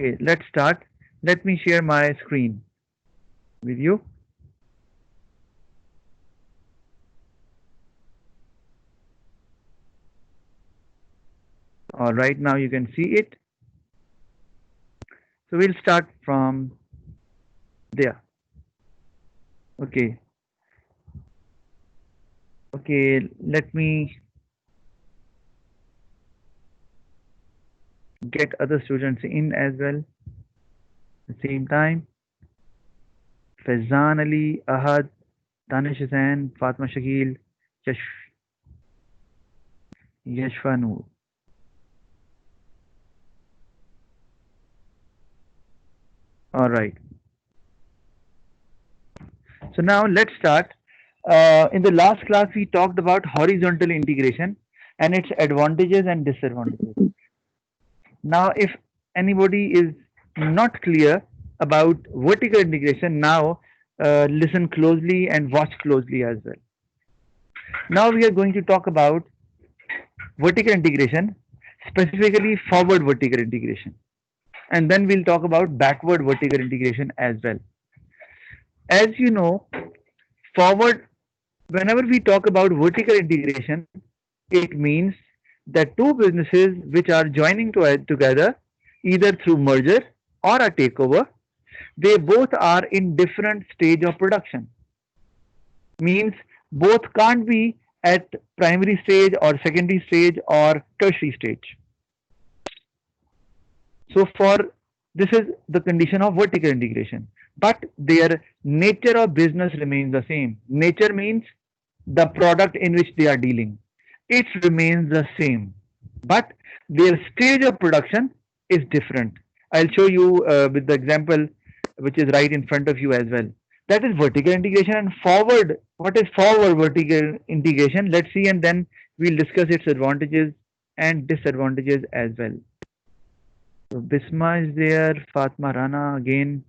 Okay, let's start. Let me share my screen with you. All right, now you can see it. So we'll start from there. Okay. Okay, let me get other students in as well at the same time. Faizan Ali, Ahad, Danish Hussain, Fatma Shakil, Yashfa Noor. All right. So now let's start. In the last class, we talked about horizontal integration and its advantages and disadvantages. Now, if anybody is not clear about vertical integration, now listen closely and watch closely as well. Now we are going to talk about vertical integration, specifically forward vertical integration. And then we'll talk about backward vertical integration as well. As you know, forward, whenever we talk about vertical integration, it means that two businesses which are joining together either through merger or a takeover, they both are in different stage of production. Means both can't be at primary stage or secondary stage or tertiary stage. So for this is the condition of vertical integration. But their nature of business remains the same. Nature means the product in which they are dealing. It remains the same. But their stage of production is different. I'll show you with the example which is right in front of you as well. That is vertical integration and forward. What is forward vertical integration? Let's see, and then we'll discuss its advantages and disadvantages as well. So Bisma is there, Fatma Rana again.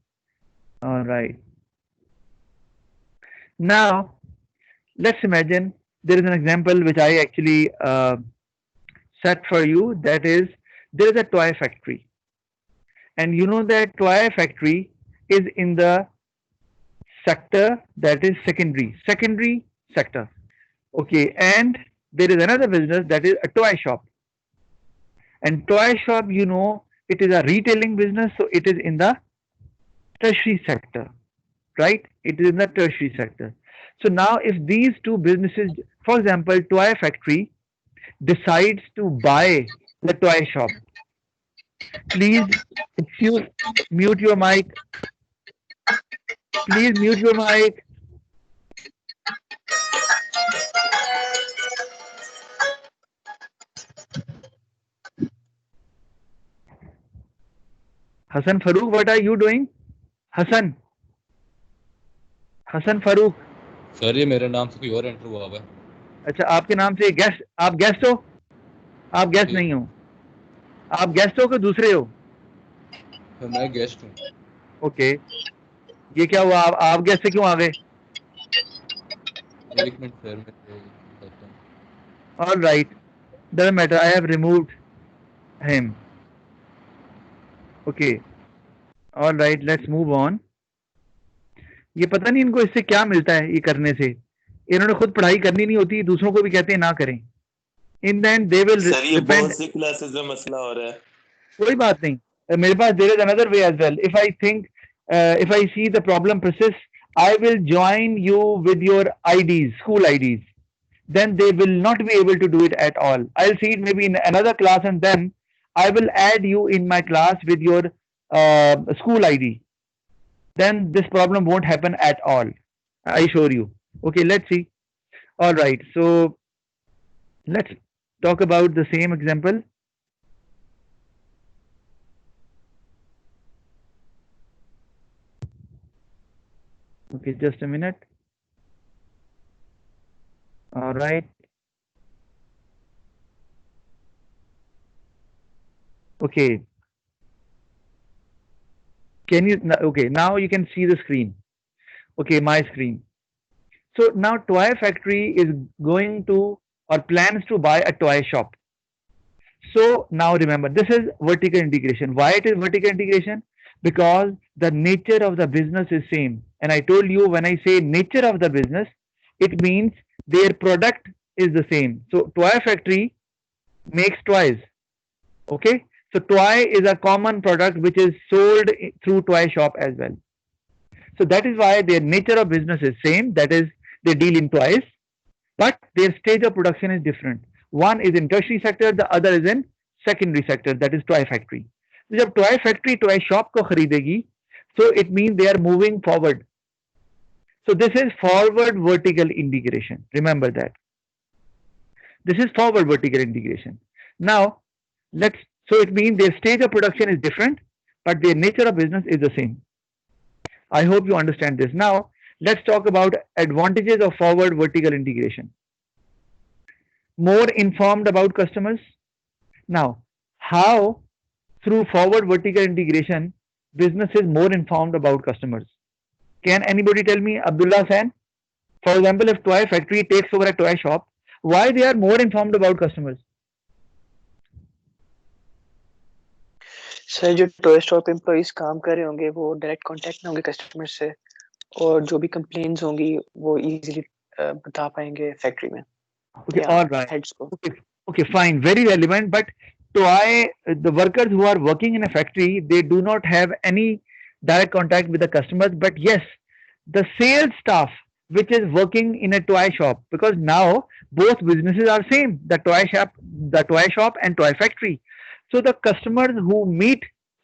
All right. Now, let's imagine there is an example which I actually set for you. That is, there is a toy factory. And you know that toy factory is in the sector that is secondary sector. Okay, and there is another business that is a toy shop. And toy shop, you know, it is a retailing business, so it is in the tertiary sector, right? It is in the tertiary sector. So now, if these two businesses, for example, toy factory decides to buy the toy shop, please, if you mute your mic, please mute your mic. Hassan Farouk, what are you doing? Hassan, Hassan Farooq. Sir ये मेरे नाम से कोई और enter हुआ हुआ है. अच्छा, आपके नाम से गेस्ट, आप गेस्ट हो? आप गेस्ट नहीं हो, आप गेस्ट हो कि दूसरे हो? मैं गेस्ट हूँ. ओके, ये क्या हुआ? आप गेस्ट से क्यों आ गए? एक मिनट सर, मैं All right, doesn't matter. I have removed him. Okay. All right, let's move on. ये पता नहीं इनको इससे क्या मिलता है ये करने से. इन्होंने खुद पढ़ाई करनी नहीं होती, दूसरों को भी कहते हैं ना करें. In the end they will sir ये बहुत सी क्लासेस में मसला हो रहा है. कोई बात नहीं, मेरे पास there is another way as well. If I see the problem persist, I will join you with your IDs, school IDs. Then they will not be able to do it at all. I'll see it maybe in another class, and then I will add you in my class with your school ID. Then this problem won't happen at all. I assure you. Okay, let's see. All right, so let's talk about the same example. Okay, just a minute. All right. Okay. Can you, okay, now you can see the screen. Okay, my screen. So now toy factory is going to or plans to buy a toy shop. So now remember, this is vertical integration. Why it is vertical integration? Because the nature of the business is same. And I told you, when I say nature of the business, it means their product is the same. So toy factory makes toys. Okay. So toy is a common product which is sold through toy shop as well. So that is why their nature of business is same. That is, they deal in toys, but their stage of production is different. One is in tertiary sector, the other is in secondary sector, that is toy factory. So जब toy factory toy shop को खरीदेगी, so it means they are moving forward. So this is forward vertical integration. Remember that. This is forward vertical integration. Now, so it means their stage of production is different, but their nature of business is the same. I hope you understand this. Now, let's talk about advantages of forward vertical integration. More informed about customers. Now, how through forward vertical integration, business is more informed about customers? Can anybody tell me, Abdullah San? For example, if toy factory takes over a toy shop, why they are more informed about customers? Sir जो toy stop employees काम कर रहे होंगे वो direct contact में होंगे customer से और जो भी कंप्लेंट्स होंगी वो इजीली बता पाएंगे फैक्ट्री में. Okay, all right. Okay, fine, very relevant. But the workers who are working in a factory, they do not have any direct contact with the customers. But yes, the sales staff which is working in a toy shop, because now both businesses are same, the toy shop and toy factory. So the customers who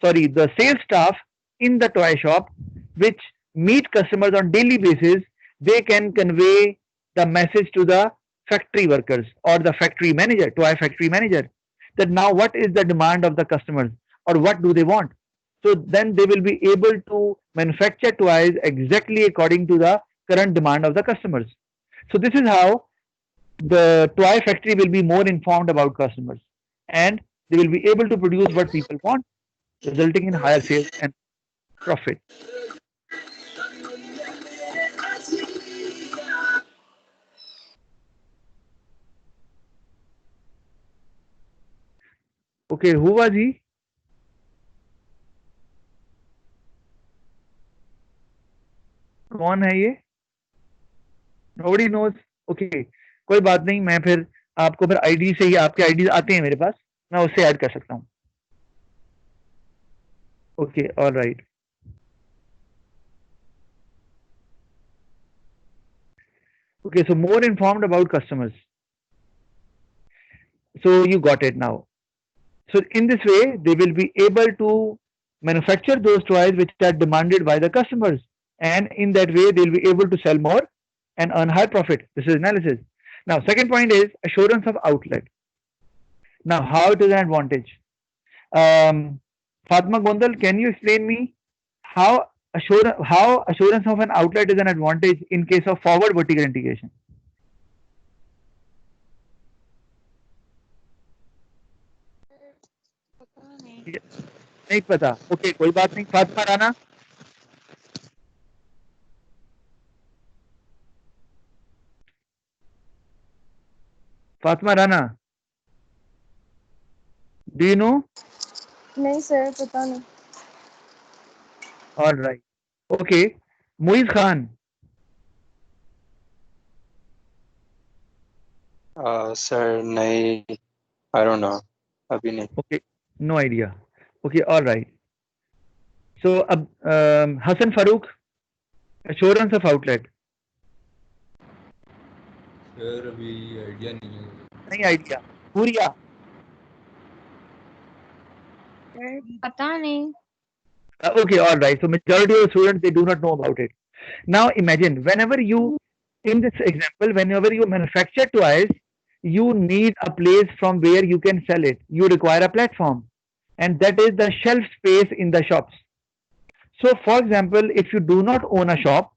the sales staff in the toy shop, which meet customers on daily basis, they can convey the message to the factory workers or the factory manager, toy factory manager, that now what is the demand of the customers or what do they want. So then they will be able to manufacture toys exactly according to the current demand of the customers. So this is how the toy factory will be more informed about customers, and they will be able to produce what people want, resulting in higher sales and profit. Okay, who was he? कौन है ये? Nobody knows. Okay, कोई बात नहीं, मैं फिर आपको फिर आईडी से ही, आपके आईडी आते हैं मेरे पास, मैं उससे ऐड कर सकता हूँ. Okay, all right. Okay, so more informed about customers. So you got it now. So in this way, they will be able to manufacture those toys which are demanded by the customers, and in that way they'll be able to sell more and earn higher profit. This is analysis. Now, second point is assurance of outlet. Now, how it is an advantage? Fatma Gondal, can you explain me how assurance of an outlet is an advantage in case of forward vertical integration? नहीं पता. Okay, कोई बात नहीं. Fatima Rana. Fatima Rana, do you know? नहीं sir, पता नहीं. All right. Okay. Muiz Khan. Sir, नहीं, I don't know. अभी नहीं. Okay, no idea. Okay, all right. So, Hassan Farooq, assurance of outlet. Sir अभी आइडिया नहीं है. नहीं आइडिया. पूरिया. पता नहीं. Okay, all right. So majority of students, they do not know about it. Now imagine, whenever you, in this example, whenever you manufacture toys, you need a place from where you can sell it. You require a platform, and that is the shelf space in the shops. So for example, if you do not own a shop,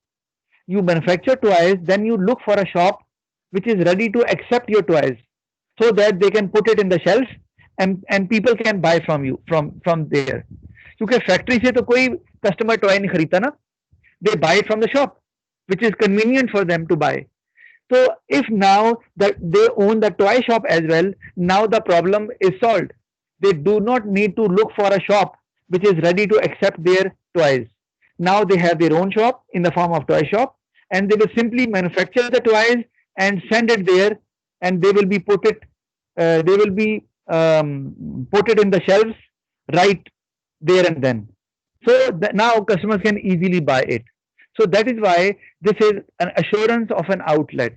you manufacture toys, then you look for a shop which is ready to accept your toys, so that they can put it in the shelf and people can buy from you from there. क्योंकि factory से तो कोई customer toy नहीं खरीदता ना, they buy from the shop, which is convenient for them to buy. So if now that they own the toy shop as well, now the problem is solved. They do not need to look for a shop which is ready to accept their toys. Now they have their own shop in the form of toy shop, and they will simply manufacture the toys and send it there, and they will be put it in the shelves right there and then. So now customers can easily buy it. So that is why this is an assurance of an outlet.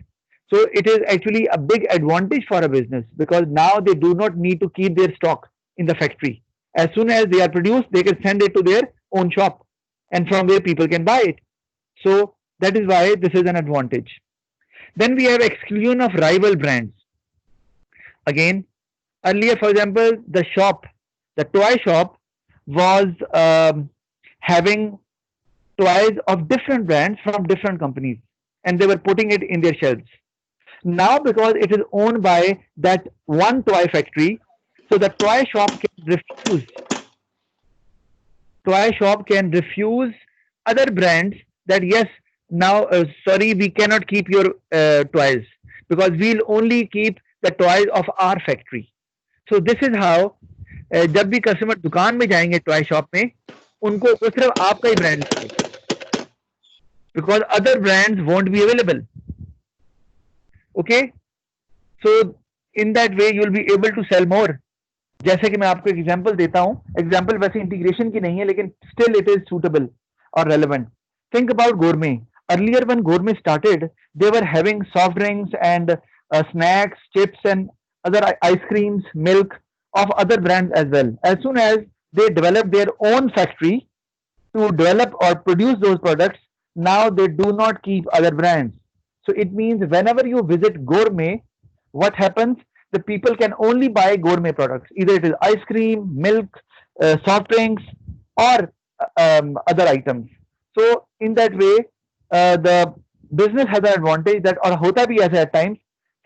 So it is actually a big advantage for a business because now they do not need to keep their stock in the factory. As soon as they are produced, they can send it to their own shop and from where people can buy it. So that is why this is an advantage. Then we have exclusion of rival brands. Again, earlier, for example, the toy shop was having toys of different brands from different companies and they were putting it in their shelves. Now, because it is owned by that one toy factory, so the toy shop can refuse other brands that yes, now sorry, we cannot keep your toys because we'll only keep the toys of our factory. So this is how जब भी customer दुकान में जाएंगे toy shop में उनको वो सिर्फ आपका ही brand because other brands won't be available. Okay, so in that way you will be able to sell more. जैसे कि मैं आपको एक एग्जांपल देता हूं, एग्जांपल वैसे इंटीग्रेशन की नहीं है लेकिन still it is suitable or relevant. Think about gourmet. Earlier when gourmet started, they were having soft drinks and snacks, chips and other ice creams, milk of other brands as well. As soon as they developed their own factory to develop or produce those products, now they do not keep other brands. So it means whenever you visit gourmet, what happens? The people can only buy gourmet products. Either it is ice cream, milk, soft drinks, or other items. So in that way, the business has an advantage that और होता भी ऐसा at times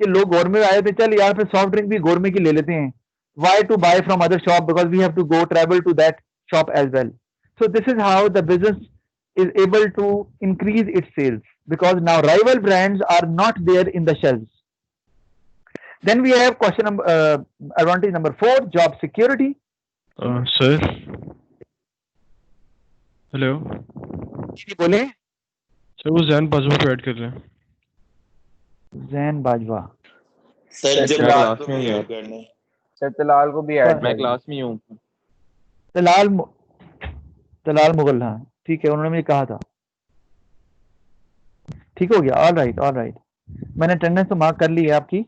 कि लोग gourmet आए थे चल यार फिर soft drink भी gourmet की ले लेते हैं. Why to buy from other shop because we have to go travel to that shop as well. So this is how the business is able to increase its sales because now rival brands are not there in the shelves. Then we have advantage number 4, job security. Sir. Hello. बोले sir वो जैन बाजवा को add कर लें. Jain Bajwa sir जब मैं रात class को में ही भी हूँ. ऐड करने सर तलाल को भी ऐड. मैं क्लास में ही हूँ. तलाल मुगल, हाँ ठीक है, उन्होंने मुझे कहा था. ठीक हो गया. ऑल राइट मैंने अटेंडेंस तो मार्क कर ली है आपकी.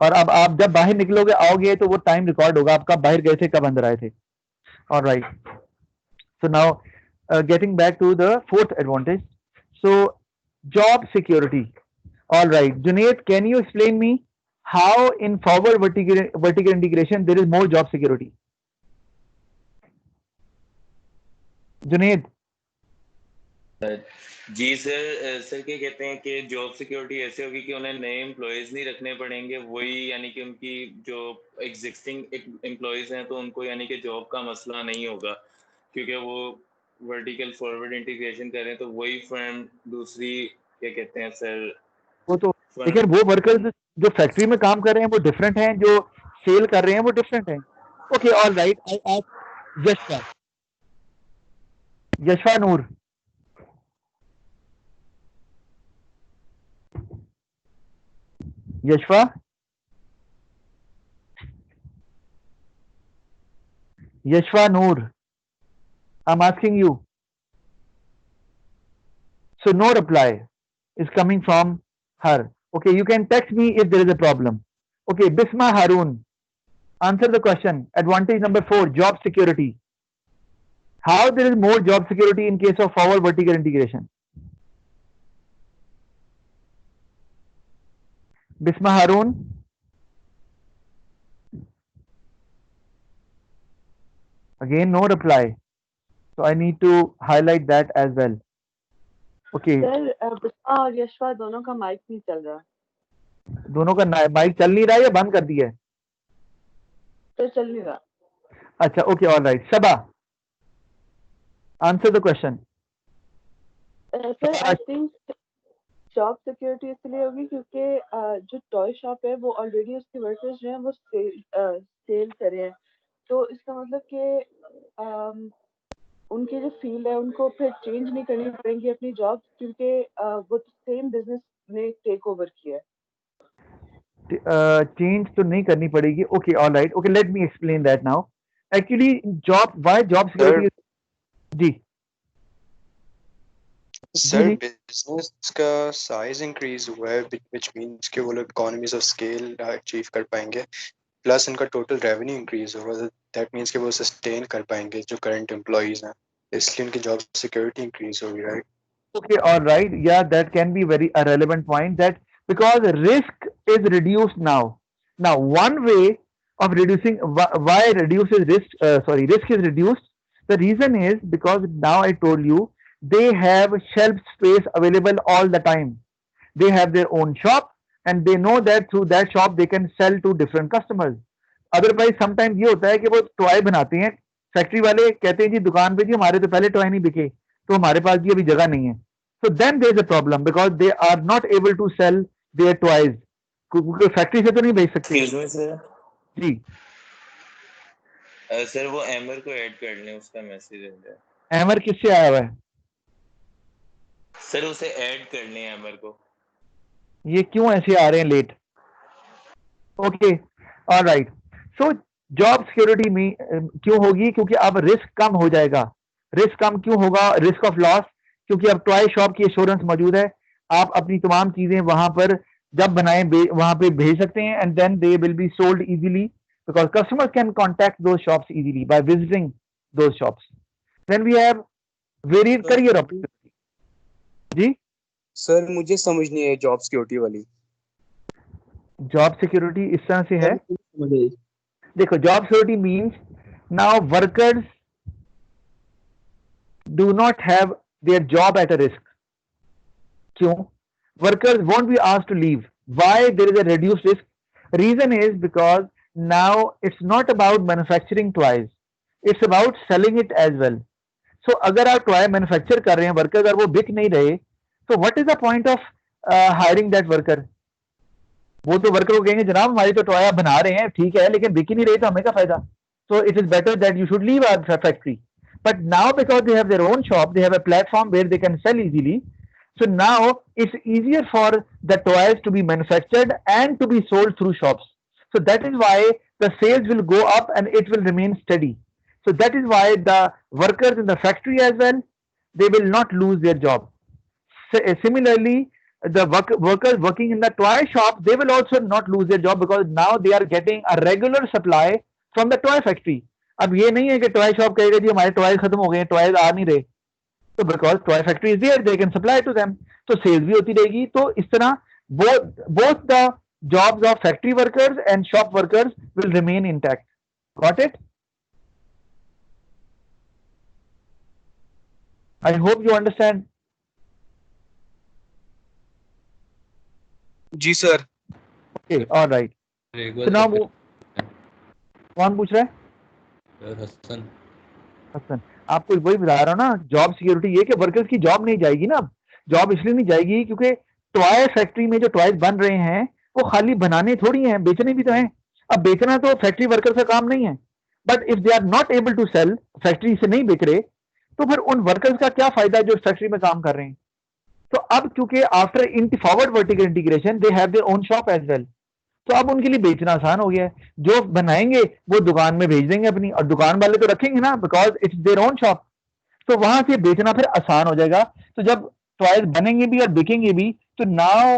और अब आप जब बाहर निकलोगे आओगे तो वो टाइम रिकॉर्ड होगा आपका बाहर गए थे कब अंदर आए थे. All right. So now getting back to the fourth advantage. So job security. All right Junaid, can you explain me how in forward vertical integration there is more job security? Junaid. Ji sir क्या कहते हैं कि job security ऐसे होगी कि उन्हें नए employees नहीं रखने पड़ेंगे. वही यानी कि उनकी जो एग्जिस्टिंग एम्प्लॉयज हैं तो उनको यानी कि जॉब का मसला नहीं होगा क्योंकि वो वर्टिकल फॉरवर्ड इंटीग्रेशन करें तो वही फर्म दूसरी क्या कहते हैं सर वो तो लेकिन वो वर्कर्स जो फैक्ट्री में काम कर रहे हैं वो डिफरेंट हैं, जो सेल कर रहे हैं वो डिफरेंट हैं. Okay all right. I ask Yashfa Noor. Yashfa Noor, I'm asking you. So no reply is coming from her. Okay, you can text me if there is a problem. Okay, Bisma Haroon, answer the question. Advantage number 4, job security. How there is more job security in case of forward vertical integration? Bisma Haroon. Again, no reply. So I need to highlight that as well. Okay. Sir Bisma और यशवा दोनों का mic नहीं चल रहा. दोनों का mic चल नहीं रहा है या बंद कर दिया है? तो चल नहीं रहा. अच्छा, okay, all right. Sabah, answer the question. Sir, I think job security इसलिए होगी क्योंकि जो टॉय शॉप है वो ऑलरेडी उसके वर्कर्स जो हैं वो सेल कर रहे हैं, तो इसका मतलब कि उनकी जो फील्ड है उनको फिर चेंज नहीं करनी पड़ेगी अपनी जॉब, क्योंकि वो सेम बिजनेस ने टेक ओवर किया है। चेंज तो नहीं करनी पड़ेगी. Okay, all right. Okay, let me explain that now. Actually job, why job security? जी सर जी. बिजनेस का साइज इंक्रीज हुआ है, विच मींस कि वो लोग इकोनॉमीज ऑफ स्केल अचीव कर पाएंगे, प्लस इनका टोटल रेवेन्यू इंक्रीज होगा. दैट मींस कि वो सस्टेन कर पाएंगे जो करंट एम्प्लॉइज हैं, इसलिए उनकी जॉब सिक्योरिटी इंक्रीज होगी, right? Okay, all right. Yeah, that can be very a relevant point, that because risk is reduced now. Now, one way of reducing, why reduces risk, risk is reduced. The reason is because now I told you they have shelf space available all the time. They have their own shop and they know that through that shop they can sell to different customers. Otherwise, sometimes ये होता है कि वो toy बनाते हैं, factory वाले कहते हैं जी दुकान पे जी हमारे तो पहले टॉय नहीं बिके, तो हमारे पास भी अभी जगह नहीं है. So then there is a problem because they are not able to sell their toys. क्योंकि फैक्ट्री से तो नहीं बेच सकते. Excuse me sir. जी सर वो एमर को ऐड कर लें, उसका मैसेज है. एमर किससे आया हुआ है? सर उसे ऐड कर लें एमर को. ये क्यों ऐसे आ रहे हैं late? Okay, all right. So job security में क्यों होगी? क्योंकि अब रिस्क कम हो जाएगा. रिस्क कम क्यों होगा? रिस्क ऑफ लॉस, क्योंकि अब टॉय शॉप की एश्योरेंस मौजूद है. आप अपनी तमाम चीजें वहां पर जब बनाएं वहां पे भेज सकते हैं and then they will be sold easily because customers can contact those shops easily by visiting those shops. Then we have varied career opportunity. जी सर मुझे समझ नहीं है जॉब सिक्योरिटी वाली. जॉब सिक्योरिटी इस तरह से है, देखो job security means now workers do not have their job at a risk. क्यों? Workers won't be asked to leave. Why there is a reduced risk? Reason is because now it's not about manufacturing toys. It's about selling it as well. So अगर आप toy manufacture कर रहे हैं, worker अगर वो बिक नहीं रहे, so what is the point of hiring that worker? वो तो वर्कर को कहेंगे जनाब हमारी तो टॉय आप बना रहे हैं ठीक है, लेकिन बिक ही नहीं रही तो हमें क्या फायदा? So it is better that you should leave our factory. But now because they have their own shop, they have a platform where they can sell easily. So now it's easier for the toys to be manufactured and to be sold through shops. So that is why the sales will go up and it will remain steady. So that is why the workers in the factory as well, they will not lose their job. Similarly, the workers working in the toy shop, they will also not lose their job because now they are getting a regular supply from the toy factory. अब ये नहीं है कि toy shop कहेगा जी हमारे toys खत्म हो गए, टॉयज आ नहीं रहे, तो because toy factory is there they can supply to them, तो सेल्स भी होती रहेगी. तो इस तरह both the jobs of factory workers and shop workers will remain intact. Got it? I hope you understand. जी sir. Okay, all right. So now कौन पूछ रहा है? हसन. हसन, आपको वही बता रहा हूँ ना, जॉब सिक्योरिटी ये कि वर्कर्स की जॉब नहीं जाएगी ना. जॉब इसलिए नहीं जाएगी क्योंकि टॉय फैक्ट्री में जो टॉयज बन रहे हैं वो खाली बनाने थोड़ी हैं, बेचने भी तो हैं. अब बेचना तो फैक्ट्री वर्कर का काम नहीं है, but if they are not able to sell, factory से नहीं बिक रहे, तो फिर उन वर्कर्स का क्या फायदा जो फैक्ट्री में काम कर रहे हैं. तो अब क्योंकि after forward vertical integration they have their own shop as well, तो अब उनके लिए बेचना आसान हो गया है. जो बनाएंगे वो दुकान में भेज देंगे अपनी, और दुकान वाले तो रखेंगे ना because it's there own shop, तो वहां से बेचना फिर आसान हो जाएगा. तो जब टॉयज बनेंगे भी और बिकेंगे भी, तो now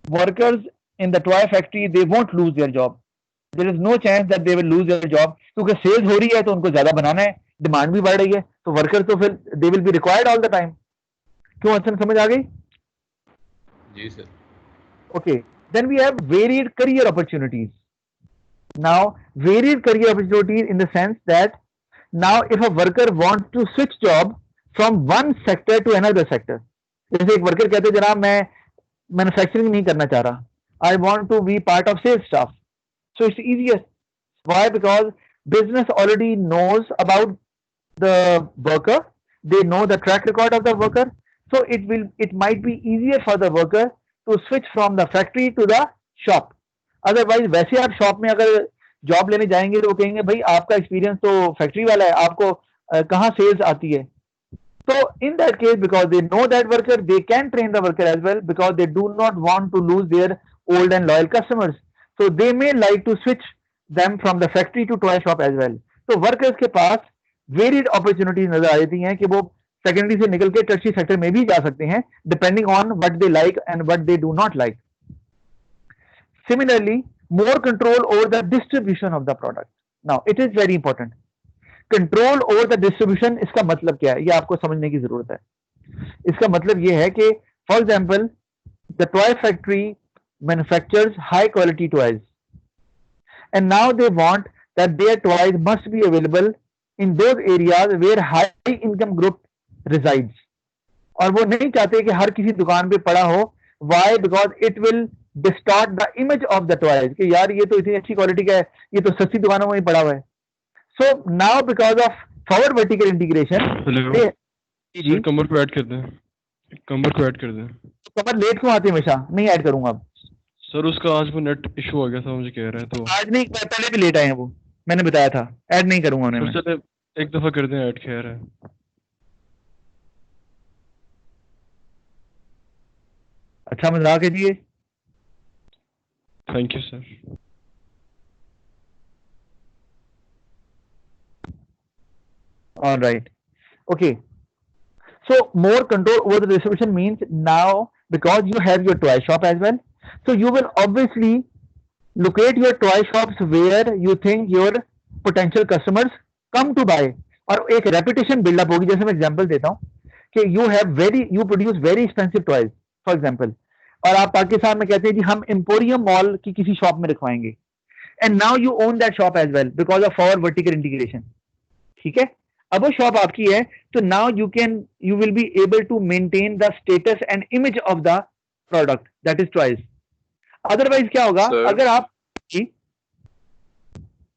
workers in the toy factory they won't lose their job. There is no chance that they will lose their job, क्योंकि सेल्स हो रही है तो उनको ज्यादा बनाना है, डिमांड भी बढ़ रही है, तो वर्कर तो फिर they will be required all the time. क्यों हसन, समझ आ गई? जी sir. Okay. Then we have varied career opportunities. Now, varied career opportunities in the sense that now if a worker wants to switch job from one sector to another sector, जैसे एक worker कहते हैं जनाब मैं manufacturing नहीं करना चाह रहा, I want to be part of sales staff. So it's easiest. Why? Because business already knows about the worker, they know the track record of the worker, So it might be easier for the worker to switch from the factory to the shop. Otherwise वैसे आप shop में अगर job लेने जाएंगे तो वो कहेंगे भाई आपका एक्सपीरियंस तो फैक्ट्री वाला है, आपको कहाँ सेल्स आती है. So in that case, because they know that worker, they can train the worker as well, because they do not want to lose their old and loyal customers. So they may like to switch them from the factory to toy shop as well. So workers के पास varied opportunities नजर आ जाती हैं कि वो secondary से निकल के tertiary sector में भी जा सकते हैं, depending on what they like and what they do not like. Similarly, more control over the distribution of the product. Now, it is very important. Control over the distribution, इसका मतलब क्या है, ये आपको समझने की जरूरत है. इसका मतलब ये है कि for example the toy factory manufactures high quality toys and now they want that their toys must be available in those areas where high income group resides. और वो नहीं चाहते कि हर किसी दुकान पे पड़ा हो. Why? Because it will distort the image of the toys कि यार ये तो इतनी अच्छी क्वालिटी का है, ये तो सस्ती दुकानों में ही पड़ा हुआ है. So now because of forward vertical integration, sir Qamar को ऐड कर दें, कमर को ऐड कर दें. कमर लेट क्यों आती है हमेशा? नहीं ऐड करूंगा अब. सर उसका आज वो नेट इशू हो गया था, मुझे कह रहे हैं. तो आज नहीं, पहले भी लेट आए हैं वो, मैंने बताया था. ऐड नहीं करूंगा उन्हें मैं. चले एक दफा कर दें ऐड, कह रहे हैं. अच्छा मजाक है जी ये. Thank you sir. All right. Okay. So more control over the distribution means now because you have your toy shop as well, so you will obviously locate your toy shops where you think your potential customers come to buy. और एक reputation build up होगी. जैसे मैं example देता हूँ कि you produce very expensive toys, for example, और आप पाकिस्तान में कहते हैं जी हम Emporium Mall की किसी शॉप में रखवाएंगे, and now you own that shop as well because of our vertical integration. ठीक है, अब वो शॉप आपकी है, तो now you will be able to maintain the status and image of the product that is toys. Otherwise क्या होगा अगर आप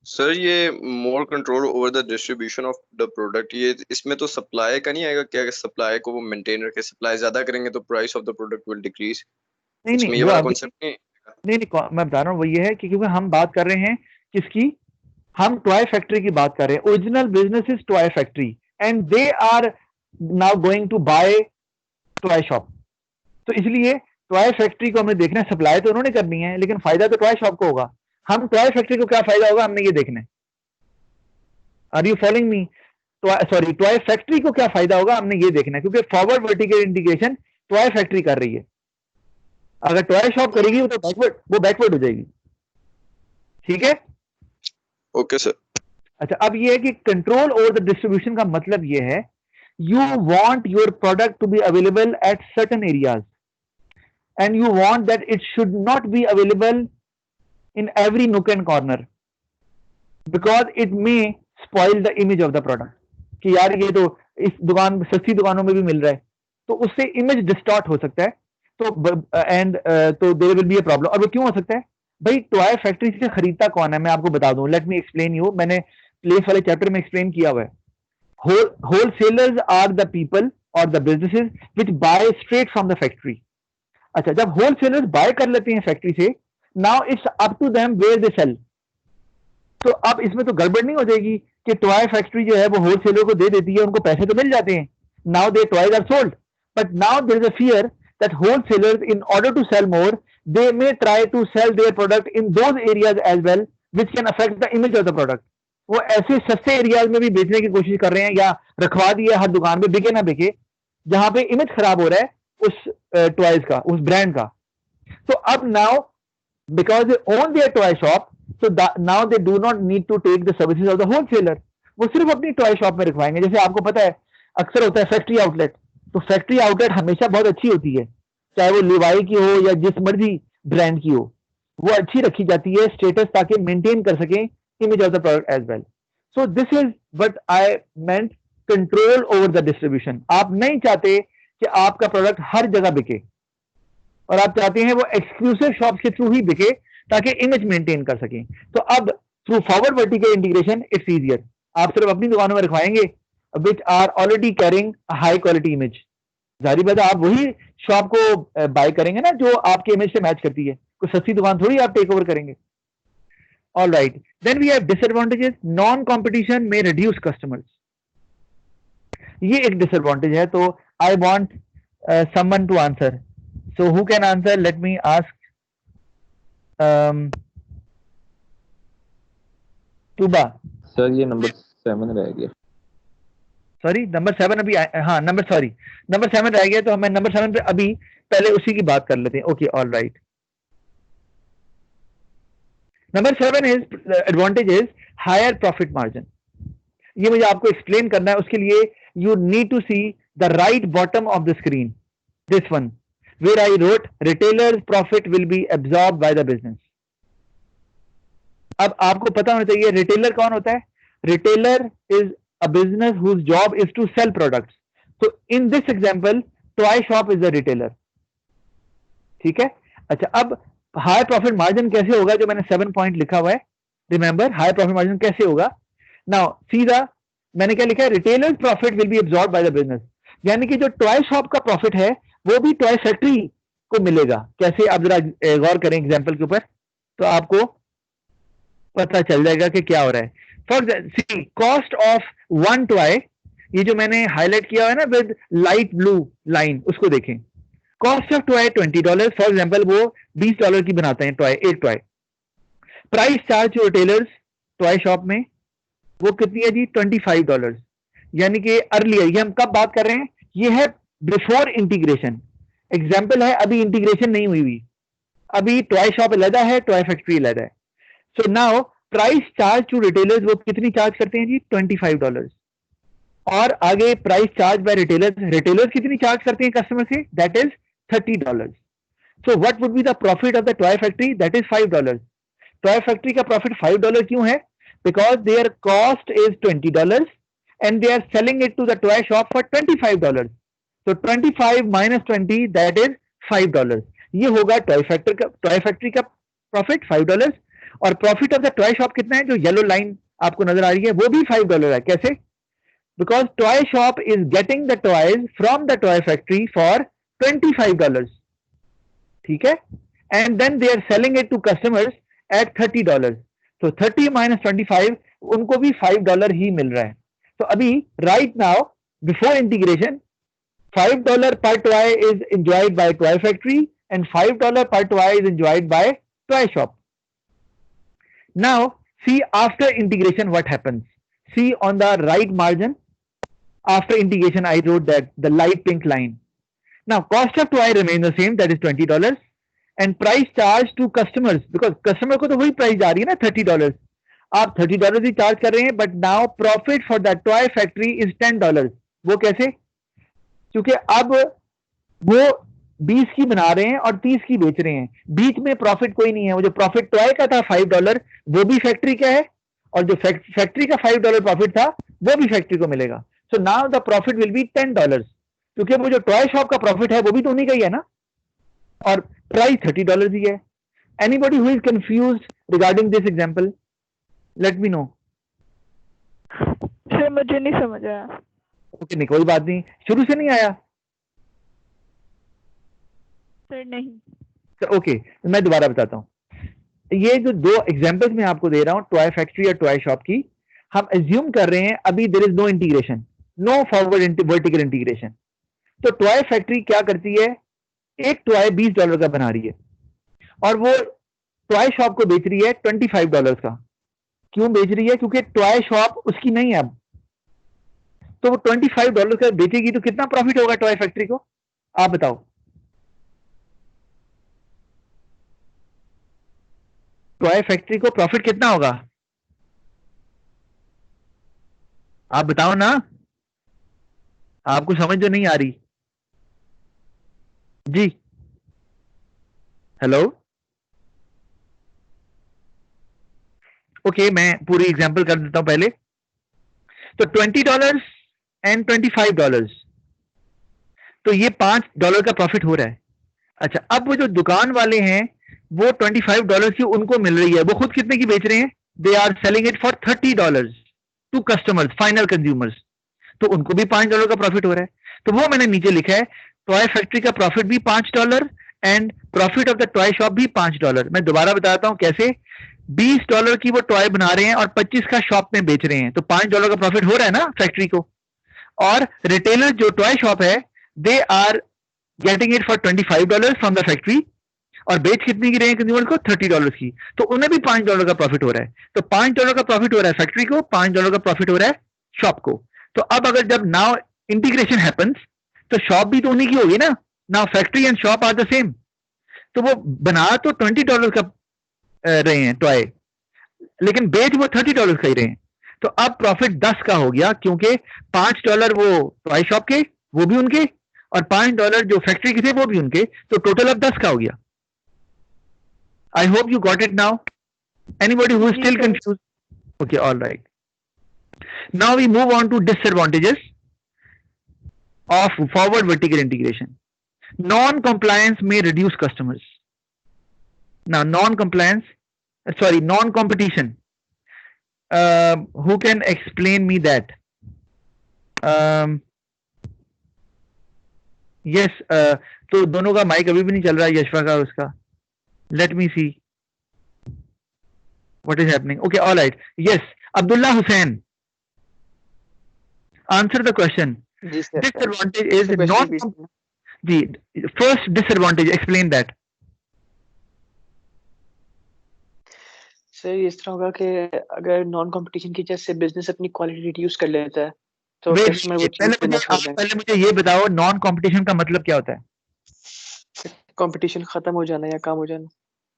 सर ये more control over the distribution of the product, ये इसमें तो सप्लाई का नहीं आएगा क्या? सप्लाई को वो मेंटेन रखे, सप्लाई ज्यादा करेंगे तो price of the product will decrease. नहीं ये वाला कांसेप्ट नहीं, मैं बता रहा हूँ वो ये है कि क्योंकि हम बात कर रहे हैं किसकी, हम टॉय फैक्ट्री की बात कर रहे हैं. Original business is toy factory and they are now going to buy toy shop. तो इसलिए टॉय फैक्ट्री को हमें देखना है, सप्लाई तो उन्होंने करनी है लेकिन फायदा तो टॉय शॉप को होगा. हम टॉय फैक्ट्री को क्या फायदा होगा हमने ये देखना है. Are you following me? Sorry, toy factory को क्या फायदा होगा हमने ये देखना है, क्योंकि forward vertical integration toy factory कर रही है. अगर टॉय शॉप करेगी वो बैकवर्ड हो जाएगी. ठीक है, ओके सर. अच्छा, अब ये है कि कंट्रोल ओवर द डिस्ट्रीब्यूशन का मतलब ये है you want your product to be available at certain areas and you want that it should not be available in every nook and corner because it may spoil the image of the product कि यार ये तो इस दुकान सस्ती दुकानों में भी मिल रहा है, तो उससे इमेज डिस्टॉर्ट हो सकता है. तो there will be a problem. और वो क्यों हो सकता है भाई? टॉय फैक्ट्री से खरीदता कौन है मैं आपको बता दूं. Let me explain you. मैंने प्लेस वाले चैप्टर में एक्सप्लेन किया हुआ है. होलसेलर्स आर द पीपल और the businesses which buy straight from the factory. अच्छा, जब होलसेलर्स बाय कर लेते हैं फैक्ट्री से, now it's up to them where they sell. तो अब इसमें तो गड़बड़ नहीं हो जाएगी कि टॉय फैक्ट्री जो है वो होलसेलर को दे देती है, उनको पैसे तो मिल जाते हैं, now the toys are sold, but now there is a fear that wholesalers in order to sell more they may try to sell their product in those areas as well which can affect the image of the product. वो ऐसे सस्ते areas में भी बेचने की कोशिश कर रहे हैं या रखवा दिए हर दुकान पे, बिके ना बिके, जहां पे इमेज खराब हो रहा है उस टॉयज का, उस ब्रांड का. तो अब now because they own their toy shop, so now they do not need to take the services of the wholesaler. वो सिर्फ अपनी टॉय शॉप में रखवाएंगे. जैसे आपको पता है अक्सर होता है फैक्ट्री आउटलेट, तो फैक्ट्री आउटलेट हमेशा बहुत अच्छी होती है, चाहे वो लिवाई की हो या जिस मर्जी ब्रांड की हो, वो अच्छी रखी जाती है स्टेटस ताकि मेंटेन कर सके image of the product as well. So this is what I meant control over the distribution. आप नहीं चाहते कि आपका प्रोडक्ट हर जगह बिके, और आप चाहते हैं वो एक्सक्लूसिव शॉप के थ्रू ही बिके ताकि इमेज मेंटेन कर सकें. तो अब through forward vertical integration it's easier. आप सिर्फ अपनी दुकानों में रखवाएंगे which are already carrying high quality image. जारी बात है, आप वही शॉप को बाय करेंगे ना जो आपके इमेज से मैच करती है, कोई सस्ती दुकान थोड़ी आप टेक ओवर करेंगे. All right, then we have disadvantages. Non competition में रिड्यूस कस्टमर्स, ये एक डिसएडवांटेज है. तो I want someone to answer. So who can answer? Let me ask Tuba. Sir ये नंबर 7 रह गया. सॉरी, नंबर 7 अभी हाँ नंबर 7 रह गया. तो हमें नंबर 7 पे अभी पहले उसी की बात कर लेते हैं. Okay, all right. Number 7 is advantage is higher profit margin. ये मुझे आपको एक्सप्लेन करना है. उसके लिए you need to see the right bottom of the screen, this one, where I wrote retailers profit will be absorb by the business. अब आपको पता होना चाहिए रिटेलर कौन होता है. Retailer is a business whose job is to sell products. So in this example, toy shop is a retailer. ठीक है. अच्छा, अब हाई प्रॉफिट मार्जिन कैसे होगा जो मैंने 7 पॉइंट लिखा हुआ है. रिमेंबर, हाई प्रॉफिट मार्जिन कैसे होगा. नाउ सीधा मैंने क्या लिखा है, retailers profit will be absorb by the business. यानी कि जो टॉय शॉप का प्रॉफिट है वो भी टॉय फैक्ट्री को मिलेगा. कैसे, आप जरा गौर करें एग्जाम्पल के ऊपर, तो आपको पता चल जाएगा कि क्या हो रहा है. For see cost of one toy, ये जो मैंने हाईलाइट किया है ना विद लाइट ब्लू लाइन, उसको देखें. Cost of toy $20. For example वो $20 की बनाते हैं टॉय, एक toy. Price charge to retailers toy shop में वो कितनी है जी, $25. यानी कि अर्लियर, ये हम कब बात कर रहे हैं, ये है बिफोर इंटीग्रेशन. एग्जाम्पल है, अभी इंटीग्रेशन नहीं हुई हुई, अभी टॉय शॉप अलग है, टॉय फैक्ट्री अलग है. So now price charge to retailers वो कितनी चार्ज करते हैं जी, $25. और आगे प्राइस चार्ज बाय रिटेलर्स कितनी चार्ज करते हैं कस्टमर से, that is $30. So what would be the profit of the toy factory, that is $5. Toy factory का प्रॉफिट $5 क्यों है, because their cost is $20 and they are selling it to the toy shop for $25. So 25 - 20 that is $5. ये होगा toy factory का profit $5. और profit of the toy shop कितना है, जो येलो लाइन आपको नजर आ रही है, वो भी $5 है. कैसे, because toy shop is getting the toys from the toy factory for $25. ठीक है, and then they are selling it to customers at $30. तो 30 - 25 उनको भी $5 ही मिल रहा है. तो अभी राइट नाउ बिफोर इंटीग्रेशन $5 पर toy is enjoyed by toy factory and $5 per toy is enjoyed by toy shop. Now see after integration what happens. See on the right margin, after integration I wrote that the light pink line. Now cost of toy remains the same, that is $20, and price charged to customers, because customer को तो वही price जा रही है ना $30. आप $30 ही charge कर रहे हैं, but now profit for the toy factory is $10. वो कैसे, क्योंकि अब वो 20 की बना रहे हैं और 30 की बेच रहे हैं, बीच में प्रॉफिट कोई नहीं है. वो जो प्रॉफिट टॉय का था $5 वो भी फैक्ट्री का है, और जो फैक्ट्री का $5 प्रॉफिट था वो भी फैक्ट्री को मिलेगा. सो now the profit will B $10, क्योंकि वो जो टॉय शॉप का प्रॉफिट है वो भी तो उन्हीं का ही है ना, और प्राइस $30 ही है. Anybody who is confused regarding this example, let me know. Sir मुझे नहीं समझ आया. ओके, नहीं कोई बात नहीं, शुरू से नहीं आया सर. नहीं. ओके, मैं दोबारा बताता हूँ. ये जो दो एग्जांपल्स मैं आपको दे रहा हूँ, टॉय फैक्ट्री और टॉय शॉप की, हम एज्यूम कर रहे हैं अभी there is no integration, no forward vertical integration. तो टॉय फैक्ट्री क्या करती है, एक टॉय $20 का बना रही है और वो टॉय शॉप को बेच रही है $25 का. क्यों बेच रही है, क्योंकि टॉय शॉप उसकी नहीं है अब, तो वो $25 का बेचेगी. तो कितना प्रॉफिट होगा टॉय फैक्ट्री को, आप बताओ. टॉय फैक्ट्री को प्रॉफिट कितना होगा, आप बताओ ना, आपको समझ जो नहीं आ रही जी. हेलो, ओके, मैं पूरी एग्जांपल कर देता हूं पहले. तो $20 एंड $25, तो ये $5 का प्रॉफिट हो रहा है. अच्छा, अब वो जो दुकान वाले हैं वो $25 की उनको मिल रही है, वो खुद कितने की बेच रहे हैं, they are selling it for $30 to customers, final consumers, तो उनको भी $5 का प्रॉफिट हो रहा है. तो वो मैंने नीचे लिखा है टॉय फैक्ट्री का प्रॉफिट भी $5 and profit of the toy shop भी $5। मैं दोबारा बताता हूं कैसे। $20 की वो टॉय बना रहे हैं और 25 का शॉप में बेच रहे हैं, तो $5 का प्रॉफिट हो रहा है ना फैक्ट्री को। और रिटेलर जो टॉय शॉप है, they are getting it for $25 from the factory, और बेच कितनी की रहे हैं कंज्यूमर को? $30 की, तो उन्हें भी $5 का प्रॉफिट हो रहा है। तो $5 का प्रॉफिट हो रहा है फैक्ट्री को, $5 का प्रॉफिट हो रहा है शॉप को। तो अब अगर जब नाउ इंटीग्रेशन हैपन्स, तो शॉप भी तो उन्हीं की होगी ना। Now factory and shop are the same, तो वो बना तो $20 का रहे हैं टॉय, लेकिन बेच वो $30 का ही रहे हैं। तो अब प्रॉफिट 10 का हो गया, क्योंकि $5 वो टॉय शॉप के, वो भी उनके, और $5 जो फैक्ट्री के थे वो भी उनके, तो टोटल अब 10 का हो गया। I hope you got it now. Anybody who is still confused? Okay, all right. Now we move on to disadvantages of forward vertical integration. Non-compliance may reduce customers. Now, non-competition. Who can explain me that? Yes, तो दोनों का mic अभी भी नहीं चल रहा है, यशवा का उसका। Let me see what is happening. Okay, all right. Yes, Abdullah Hussain. Answer the question. जी sir, Disadvantage is question not please. the first disadvantage. Explain that. Sir ये इस तरह होगा कि अगर नॉन कंपटीशन की वजह से बिजनेस अपनी क्वालिटी रिड्यूस कर लेता है तो Wait, कस्टमर वो चीज करना छोड़ देंगे। पहले मुझे ये बताओ, नॉन कंपटीशन का मतलब क्या होता है? कंपटीशन खत्म हो जाना या कम हो जाना।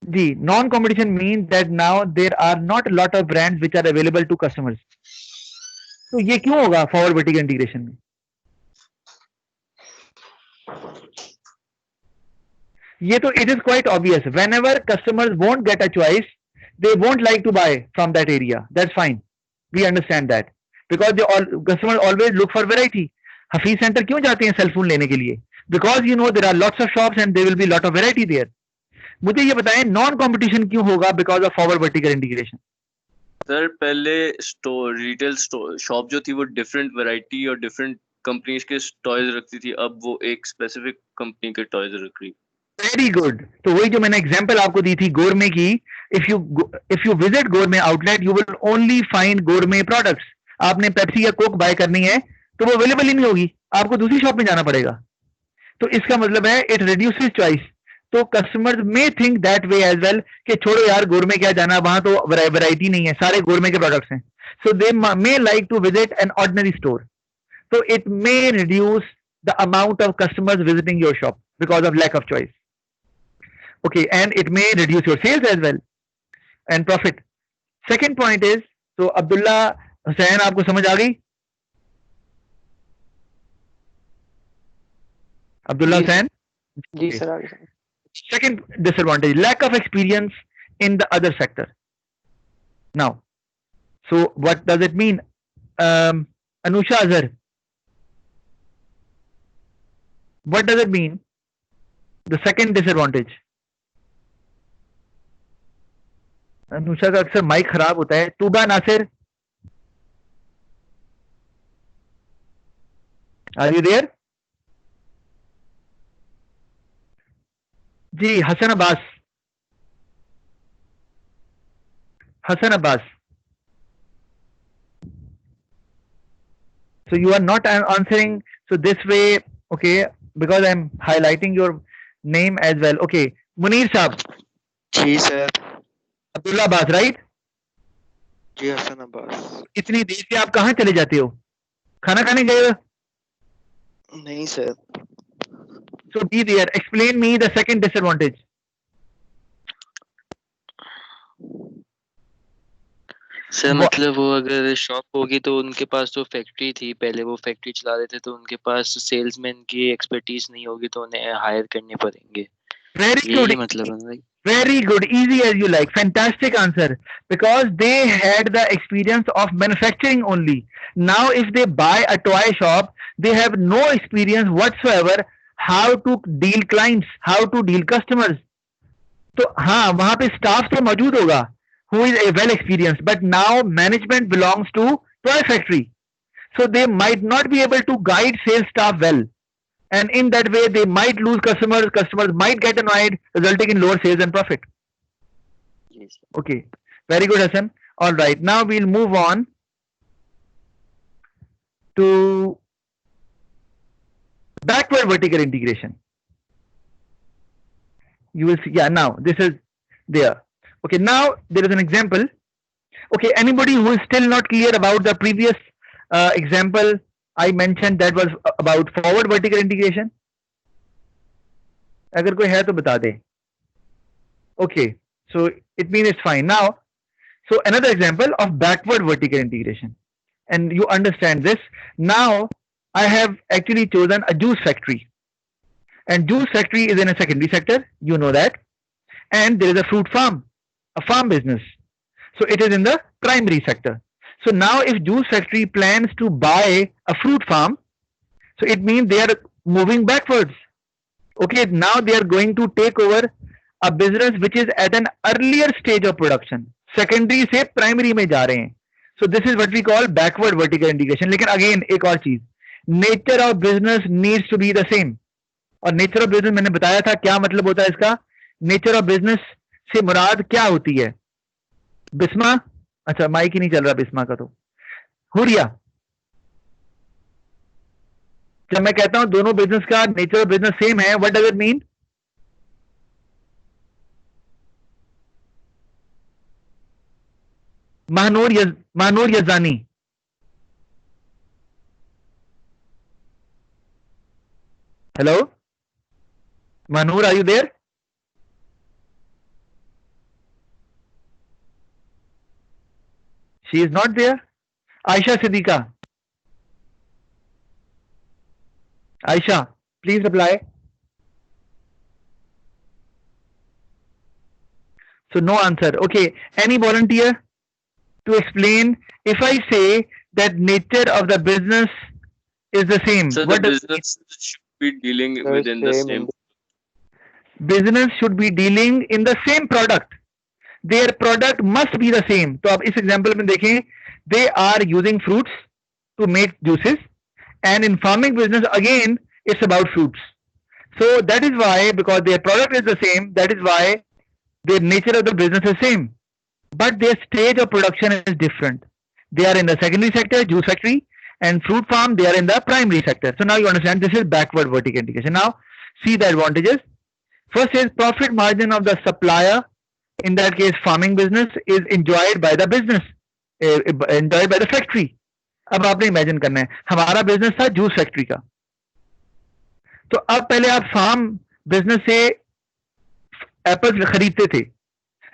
जी, non competition mean that now there are not lot of brands which are available to customers. तो ये क्यों होगा फॉरवर्ड वर्टिकल इंटीग्रेशन में? ये तो it is quite obvious. Whenever customers won't get a choice, they won't like to buy from that area. That's fine. We understand that. Because customers always look for variety. Hafiz Center क्यों जाते हैं cell phone लेने के लिए? Because you know there are lots of shops and there will be lot of variety there. मुझे ये बताएं non competition क्यों होगा because of forward vertical integration? Sir पहले स्टोर रिटेल शॉप जो थी वो डिफरेंट वैरायटी और डिफरेंट कंपनीज के टॉयज रखती थी, अब वो एक स्पेसिफिक कंपनी के टॉयज रख रही। Very good. तो वही जो मैंने एग्जांपल आपको दी थी गोरमे की, if you visit गोरमे outlet you will only find गोरमे products. आपने पेप्सी या कोक बाय करनी है तो वो अवेलेबल ही नहीं होगी, आपको दूसरी शॉप में जाना पड़ेगा। तो इसका मतलब है इट रिड्यूसेस चॉइस। तो customers may think that way as well कि छोड़ो यार गोरमे क्या जाना, वहां तो वैरायटी नहीं है, सारे गोरमे के प्रोडक्ट्स हैं। So they may like to visit an ordinary store. तो it may reduce the amount of customers visiting your shop because of lack of choice. Okay, and it may reduce your sales as well and profit. Second point is, so Abdullah Hussain आपको समझ आ गई? Abdullah Hussain? जी sir आ गई। Second disadvantage, lack of experience in the other sector. Now, so what does it mean? Anusha Azhar, what does it mean? The second disadvantage. Anusha का अक्सर mic खराब होता है। Tuba Nasir, are you there? जी Hassan Abbas, so you are not answering, so this way, okay, because I'm highlighting your name as well. Okay, Munir साहब। जी sir. Abdullah Abbas, right? जी हसन अब्बास। इतनी देर से आप कहाँ चले जाते हो? खाना खाने गए हो? नहीं sir. So be there. Explain me the second disadvantage. Sir मतलब वो अगर शॉप होगी तो उनके पास तो फैक्ट्री थी, पहले वो फैक्ट्री चला रहे थे, तो उनके पास सेल्समैन की एक्सपर्टीज नहीं होगी तो उन्हें हायर करने पड़ेंगे। Very good. मतलब है। Very good. Easy as you like. Fantastic answer. Because they had the experience of manufacturing only. Now if they buy a toy shop, they have no experience whatsoever how to deal clients, how to deal customers. तो हाँ वहां पे staff तो मौजूद होगा who is a well experienced, but now management belongs to toy factory, so they might not be able to guide sales staff well, and in that way they might lose customers might get annoyed, resulting in lower sales and profit. Yes. Okay, very good, Hassan. All right, now we'll move on to backward vertical integration. You will see, yeah, now this is there. Okay, now there is an example. Okay, anybody who is still not clear about the previous example I mentioned that was about forward vertical integration? अगर कोई है तो बता दे. Okay, so it means it's fine. Now, so another example of backward vertical integration, and you understand this. Now, I have actually chosen a juice factory, and juice factory is in a secondary sector, you know that, and there is a fruit farm, a farm business. So it is in the primary sector. So now if juice factory plans to buy a fruit farm, so it means they are moving backwards. Okay, now they are going to take over a business which is at an earlier stage of production. Secondary से primary में जा रहे हैं. So this is what we call backward vertical integration. लेकिन again एक और चीज, nature of business needs to be the same. और nature of business मैंने बताया था क्या मतलब होता है इसका. Nature of business से मुराद क्या होती है? बिस्मा, अच्छा माइक ही नहीं चल रहा बिस्मा का तो. हुरिया, जब मैं कहता हूं दोनों बिजनेस का नेचर ऑफ बिजनेस सेम है, what does it mean? Mahnoor Yazani, hello Mahnoor, are you there? She is not there. Aisha Siddiqa. Aisha, please reply. So no answer. Okay. Any volunteer to explain if I say that nature of the business is the same? So what the does business should be dealing within the same. Business should be dealing in the same product. Their product must be the same. तो आप इस example में देखें, they are using fruits to make juices, and in farming business again it's about fruits. So that is why, because their product is the same, that is why the nature of the business is same, but their stage of production is different. They are in the secondary sector, juice factory, and fruit farm, they are in the primary sector. So now you understand this is backward vertical integration. Now see the advantages. First is profit margin of the supplier, in that case farming business, is enjoyed by the business, enjoyed by the factory. अब आपने imagine करना है, हमारा business था juice factory का, तो अब पहले आप फार्म बिजनेस से एप्पल्स खरीदते थे.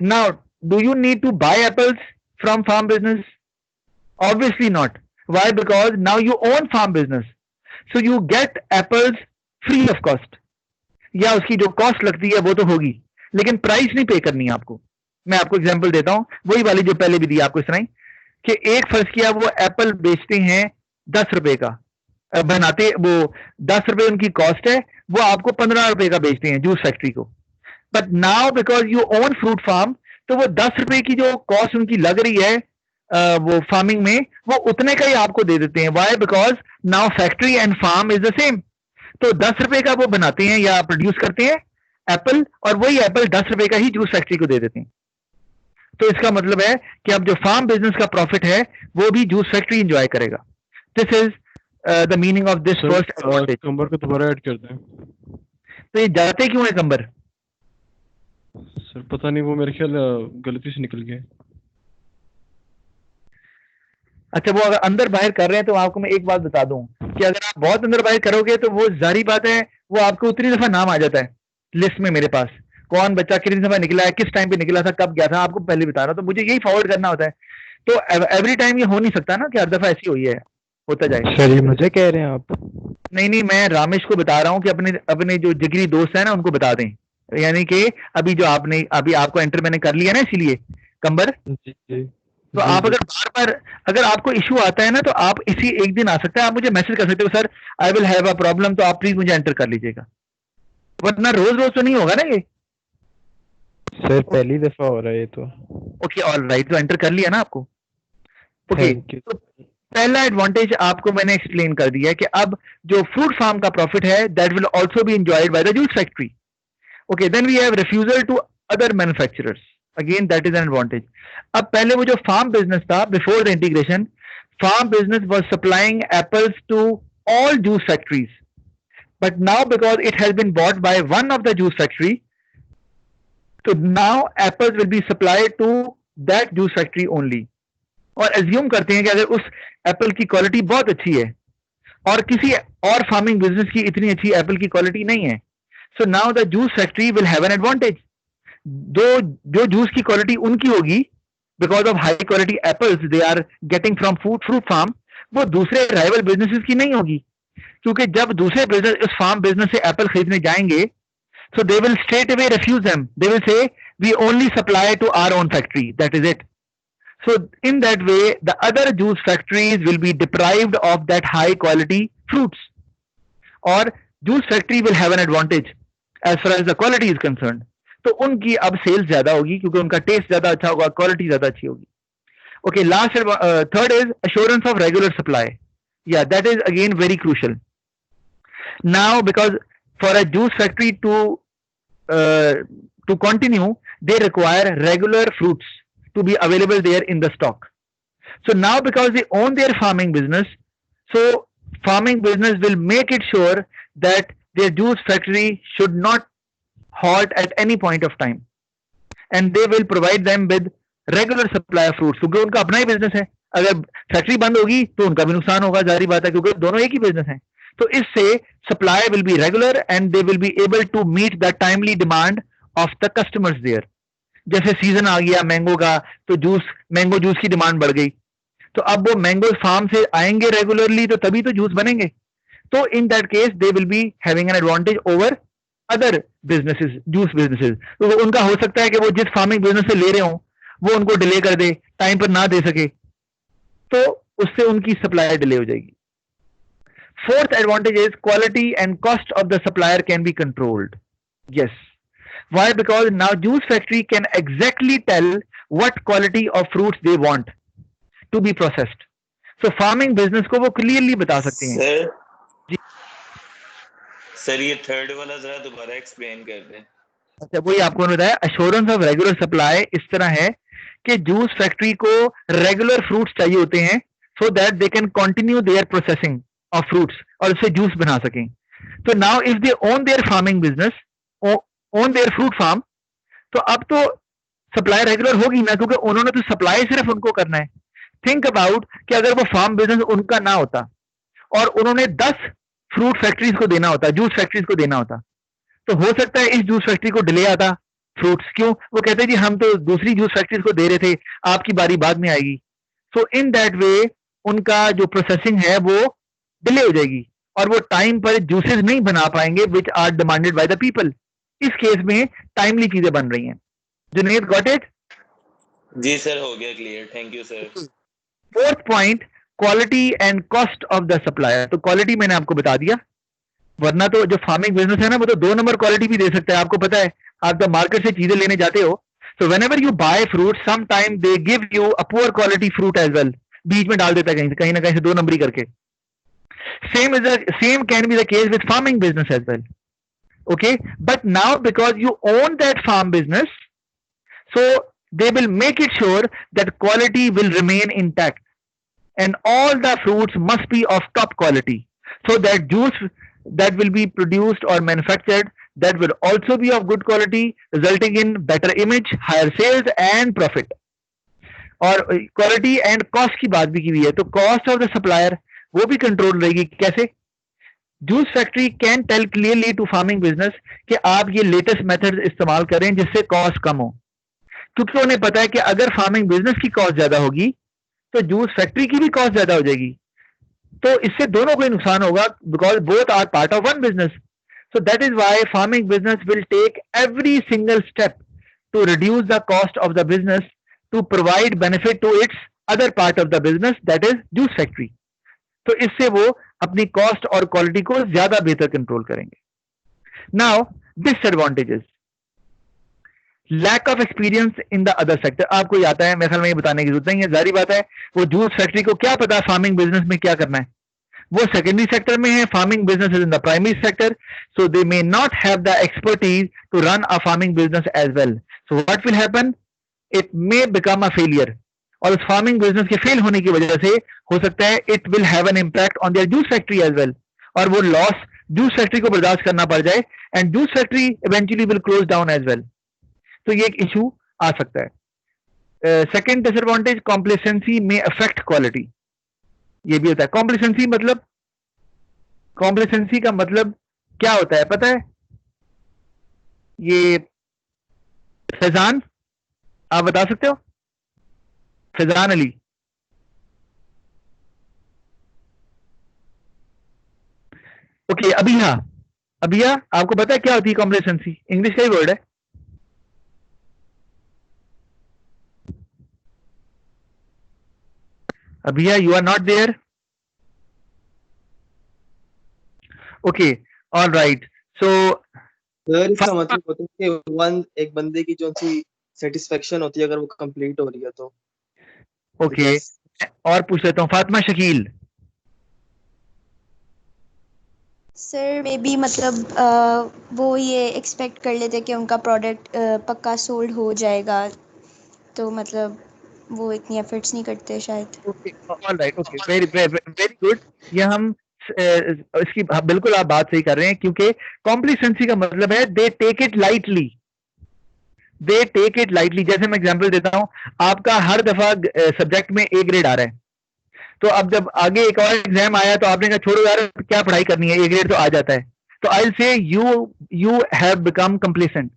Now do you need to buy apples from farm business? Obviously not. Why? Because now you own farm business, so you get apples free of cost. या उसकी जो कॉस्ट लगती है वो तो होगी, लेकिन प्राइस नहीं पे करनी है आपको. मैं आपको एग्जांपल देता हूं, वही वाली जो पहले भी दी आपको, इस तरह कि एक फर्ज किया वो एप्पल बेचते हैं 10 रुपए का, बनाते वो 10 रुपए उनकी कॉस्ट है, वो आपको 15 रुपए का बेचते हैं जूस फैक्ट्री को. But now because you own fruit farm, तो वो 10 रुपए की जो कॉस्ट उनकी लग रही है वो फार्मिंग में, वो उतने का ही आपको दे देते हैं. Why? Because now factory and farm is the same. तो 10 रुपए का वो बनाते हैं या प्रोड्यूस करते हैं एप्पल, और वही एप्पल 10 रुपए का ही जूस फैक्ट्री को दे देते हैं. तो इसका मतलब है कि अब जो फार्म बिजनेस का प्रॉफिट है वो भी जूस फैक्ट्री एंजॉय करेगा. This is the meaning of this first advantage. कंबर को दोबारा ऐड कर दें. तो ये जाते क्यों है कंबर? सर पता नहीं, वो मेरे ख्याल गलती से निकल गए. अच्छा, वो अगर अंदर बाहर कर रहे हैं तो आपको मैं एक बात बता दूं कि अगर आप बहुत अंदर बाहर करोगे तो वो जारी बात है, वो आपको उतनी दफा नाम आ जाता है लिस्ट में. मेरे पास कौन बच्चा कितनी दफा निकला है, किस टाइम पे निकला था, कब गया था, आपको पहले बता रहा. तो मुझे यही फॉरवर्ड करना होता है. तो एवरी टाइम ये हो नहीं सकता ना कि हर दफा ऐसी हुई है, होता जाए. सर ये मुझे कह रहे हैं आप? नहीं, मैं रामेश को बता रहा हूँ कि अपने जो जिगरी दोस्त है ना उनको बता दें. यानी कि अभी जो अभी आपको एंटर मैंने कर लिया ना, इसीलिए कंबर. तो आप अगर आपको इशू आता है ना, तो आप इसी एक दिन आ सकते हैं, आप मुझे मैसेज कर सकते हो, sir I will have a problem, तो आप प्लीज मुझे एंटर कर लीजिएगा. वरना रोज रोज तो नहीं होगा ना ये. सर पहली दफा हो रहा है ये तो. Okay, all right. तो एंटर कर लिया ना आपको. ओके, पहला एडवांटेज आपको मैंने एक्सप्लेन कर दिया कि अब जो फ्रूट फार्म का प्रॉफिट है that will also be enjoyed by the juice factory. Okay, then we have refusal to other manufacturers. Again that is an advantage. अब पहले वो जो फार्म बिजनेस था before the integration, farm business was supplying apples to all juice factories, but now because it has been bought by one of the juice factory, तो now apples will be supplied to that juice factory only. और assume करते हैं कि अगर उस Apple की quality बहुत अच्छी है और किसी और फार्मिंग बिजनेस की इतनी अच्छी एप्पल की क्वालिटी नहीं है, so now the juice factory will have an advantage. जो जूस की क्वालिटी उनकी होगी because of high quality apples they are getting from fruit farm, वो दूसरे राइवल बिजनेसेस की नहीं होगी. क्योंकि जब दूसरे बिजनेस उस फार्म बिजनेस से एप्पल खरीदने जाएंगे, so they will straight away refuse them. They will say, we only supply to our own factory. That is it. So in that way, the other juice factories will be deprived of that high quality fruits. Or juice factory will have an advantage as far as the quality is concerned. तो उनकी अब sales ज्यादा होगी क्योंकि उनका test ज्यादा अच्छा होगा, क्वालिटी ज्यादा अच्छी होगी. Okay, third is assurance of regular supply. Yeah, that is again very crucial. Now, because for a juice factory to continue, they require regular fruits to be available there in the stock. So now, because they own their farming business, so farming business will make it sure that their juice factory should not halt at any point of time, and they will provide them with regular supply of fruits. क्योंकि उनका अपना ही business है, अगर factory बंद होगी तो उनका भी नुकसान होगा, जारी बात है, क्योंकि दोनों एक ही बिजनेस है. तो इससे supply will be regular and they will be able to meet the timely demand of the customers there. जैसे सीजन आ गया मैंगो का, तो मैंगो जूस की डिमांड बढ़ गई, तो अब वो मैंगो फार्म से आएंगे रेगुलरली, तो तभी तो जूस बनेंगे. तो in that case they will be having an advantage over other businesses, juice businesses. तो उनका हो सकता है कि वो जिस फार्मिंग बिजनेस से ले रहे हो वो उनको डिले कर दे, टाइम पर ना दे सके, तो उससे उनकी सप्लाई डिले हो जाएगी. Fourth advantage is quality and cost of the supplier can be controlled. Yes. Why? Because now juice factory can exactly tell what quality of fruits they want to be processed. So farming business को वो clearly बता सकते हैं. Sir ये third वाला जरा दोबारा explain कर दें. अच्छा, वही आपको बताया. अश्योरेंस ऑफ रेगुलर सप्लाई इस तरह है कि जूस फैक्ट्री को रेगुलर फ्रूट्स चाहिए होते हैं so that they can continue their processing of fruits और उससे जूस बना सकें. तो now if they own their farming business, own their fruit farm, तो अब तो सप्लाई रेगुलर होगी ना, क्योंकि उन्होंने तो सप्लाई सिर्फ उनको करना है. थिंक अबाउट कि अगर वो फार्म बिजनेस उनका ना होता और उन्होंने 10 फ्रूट फैक्ट्रीज को देना होता, जूस फैक्ट्रीज को देना होता, तो हो सकता है इस जूस फैक्ट्री को डिले आता फ्रूट्स. क्यों? वो कहते हैं जी हम तो दूसरी जूस फैक्ट्रीज को दे रहे थे, आपकी बारी बाद में आएगी. सो इन दैट वे उनका जो प्रोसेसिंग है वो डिले हो जाएगी और वो टाइम पर जूसेस नहीं बना पाएंगे which are demanded by the people. इस केस में टाइमली चीजें बन रही हैं. Juned, got it? जी सर, हो गया clear, thank you sir. Fourth point, quality and cost of the supplier. तो क्वालिटी मैंने आपको बता दिया, वरना तो जो फार्मिंग बिजनेस है ना वो तो 2 नंबर क्वालिटी भी दे सकता है. आपको पता है, आप जब मार्केट से चीजें लेने जाते हो तो whenever you buy fruit some time they give you a poor quality fruit as well, बीच में डाल देता है कहीं ना कहीं से 2 नंबरी करके. Same can be the case with farming business as well. Okay, but now because you own that farm business, so they will make it sure that quality will remain intact and all the fruits must be of top quality, so that juice that will be produced or manufactured that will also be of good quality, resulting in better image, higher sales and profit. और quality and cost की बात भी की हुई है, तो cost of the supplier वो भी कंट्रोल रहेगी. कैसे? Juice factory can tell clearly to farming business कि आप ये लेटेस्ट मेथड इस्तेमाल करें जिससे कॉस्ट कम हो, क्योंकि उन्हें पता है कि अगर फार्मिंग बिजनेस की कॉस्ट ज्यादा होगी तो जूस फैक्ट्री की भी कॉस्ट ज्यादा हो जाएगी. तो इससे दोनों को ही नुकसान होगा, because both are part of one business. So that is why farming business will take every single step to reduce the cost of the business to provide benefit to its other part of the business, that is juice factory. तो इससे वो अपनी cost और quality को ज्यादा बेहतर control करेंगे. Now disadvantages. Lack of experience in the other sector. आपको आता है, मेरे ख्याल में ये बताने की जरूरत नहीं है, जारी बात है। वो जूस फैक्ट्री को क्या पता फार्मिंग बिजनेस में क्या करना है, वो सेकेंडरी सेक्टर में है, farming business is in the primary sector, so they may not have the expertise to run a farming business as well. So what will happen, it may become a failure, और उस farming business के fail होने की वजह से हो सकता है it will have an impact on their juice factory as well, और वो लॉस जूस फैक्ट्री को बर्दाश्त करना पड़ जाए, and juice factory eventually will close down as well. तो ये एक इशू आ सकता है। सेकेंड डिसएडवांटेज, कॉम्प्लेसेंसी में अफेक्ट क्वालिटी। ये भी होता है। कॉम्प्लेसेंसी का मतलब क्या होता है पता है? ये फैजान, आप बता सकते हो? फैजान अली, ओके। अबिया, आपको पता है क्या होती है कॉम्प्लेसेंसी? इंग्लिश का ही वर्ड है। Abia, you are not there? Okay, all right. So sir इसका मतलब होता है कि एक बंदे की जो सी सेटिस्फेक्शन होती है अगर वो कंप्लीट हो रही है तो ओके, और पूछ लेता हूँ Fatima Shakeel. Sir may be मतलब वो ये एक्सपेक्ट कर लेते कि उनका प्रोडक्ट पक्का सोल्ड हो जाएगा, तो मतलब वो इतनी एफर्ट्स नहीं करते शायद। Okay, all right, okay, very good. ये हम इसकी बिल्कुल आप बात सही कर रहे हैं, क्योंकि कॉम्प्लेसेंसी का मतलब है दे टेक इट लाइटली। जैसे मैं एग्जांपल देता हूं, आपका हर दफा सब्जेक्ट में ए ग्रेड आ रहा है, तो अब जब आगे एक और एग्जाम आया तो आपने कहा छोड़ो यार क्या पढ़ाई करनी है, ए ग्रेड तो आ जाता है। तो I will say you have become complacent,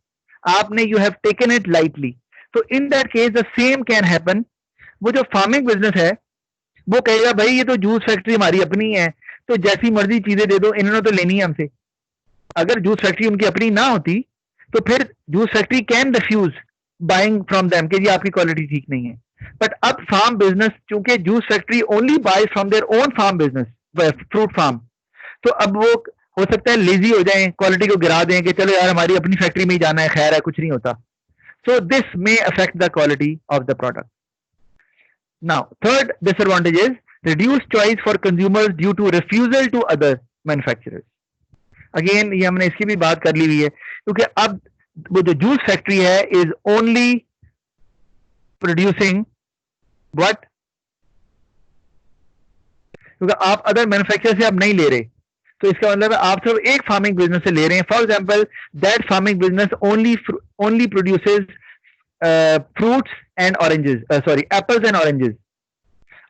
आपने you have taken it lightly. तो in that case the same can happen. वो जो फार्मिंग बिजनेस है वो कहेगा भाई ये तो जूस फैक्ट्री हमारी अपनी है, तो जैसी मर्जी चीजें दे दो, इन्होंने तो लेनी है हमसे। अगर जूस फैक्ट्री उनकी अपनी ना होती तो फिर juice factory can refuse buying from them कि जी आपकी क्वालिटी ठीक नहीं है। बट अब फार्म बिजनेस, चूंकि juice factory only buy from their own farm business, fruit farm, तो अब वो हो सकता है लेजी हो जाएं, क्वालिटी को गिरा दें कि चलो यार हमारी अपनी फैक्ट्री में ही जाना है, खैर है कुछ नहीं होता। So this may affect the quality of the product. Now third disadvantage is reduced choice for consumers due to refusal to other manufacturers. Again, ये हमने इसकी भी बात कर ली हुई है, क्योंकि अब वो जो जूस फैक्ट्री है is only producing what? क्योंकि आप अदर मैन्युफैक्चरर से अब नहीं ले रहे, तो इसका मतलब है आप सिर्फ एक फार्मिंग बिजनेस से ले रहे हैं। For example, that farming business only produces fruits and oranges, sorry apples and oranges.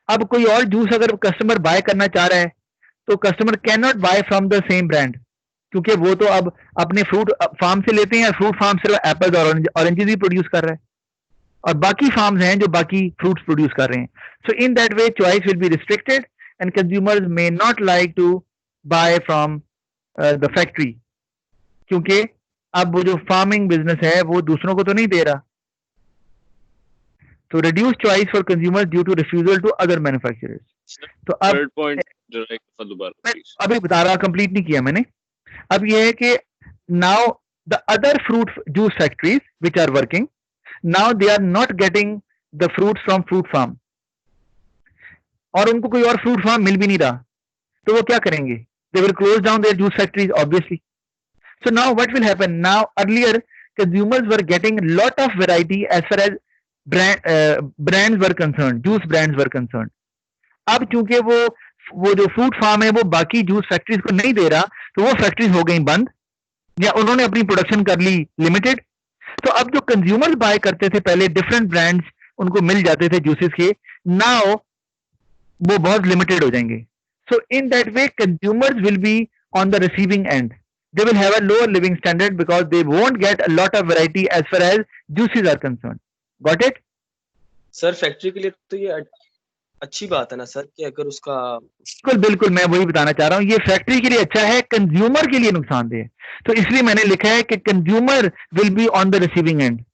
अब कोई और जूस अगर कस्टमर बाय करना चाह रहा है तो customer can not buy from the same brand, क्योंकि वो तो अब अपने फ्रूट फार्म से लेते हैं, फ्रूट फार्म सिर्फ एप्पल्स और ऑरेंजेस ही प्रोड्यूस कर रहा है, और बाकी फार्म्स हैं जो बाकी फ्रूट्स प्रोड्यूस कर रहे हैं। So in that way choice will be restricted and consumers may not like to buy from the factory, क्योंकि अब वो जो फार्मिंग बिजनेस है वो दूसरों को तो नहीं दे रहा। तो reduce choice for consumers due to refusal to other manufacturers. तो अब थर्ड पॉइंट दोबारा अभी बता रहा, कंप्लीट नहीं किया मैंने। अब ये है कि now the other fruit juice factories which are working, now they are not getting the fruits from fruit farm, और उनको कोई और फ्रूट फार्म मिल भी नहीं रहा, तो वो क्या करेंगे? They will close down their juice factories obviously. So now what will happen? Now earlier consumers were getting lot of variety as far as brands were concerned, juice brands were concerned. अब चूंकि वो जो food farm है वो बाकी juice factories को नहीं दे रहा, तो वो फैक्ट्रीज हो गई बंद या उन्होंने अपनी प्रोडक्शन कर ली लिमिटेड। तो अब जो कंज्यूमर्स बाय करते थे पहले, डिफरेंट ब्रांड्स उनको मिल जाते थे जूसेस के, नाउ वो बहुत लिमिटेड हो जाएंगे। So in that way consumers will be on the receiving end, they will have a lower living standard because they won't get a lot of variety as far as juices are concerned. Got it? Sir factory के लिए तो ये अच्छी बात है ना sir, कि अगर उसका बिल्कुल मैं वही बताना चाह रहा हूँ, ये फैक्ट्री के लिए अच्छा है, कंज्यूमर के लिए नुकसानदेह है। तो इसलिए मैंने लिखा है कि consumer will be on the receiving and.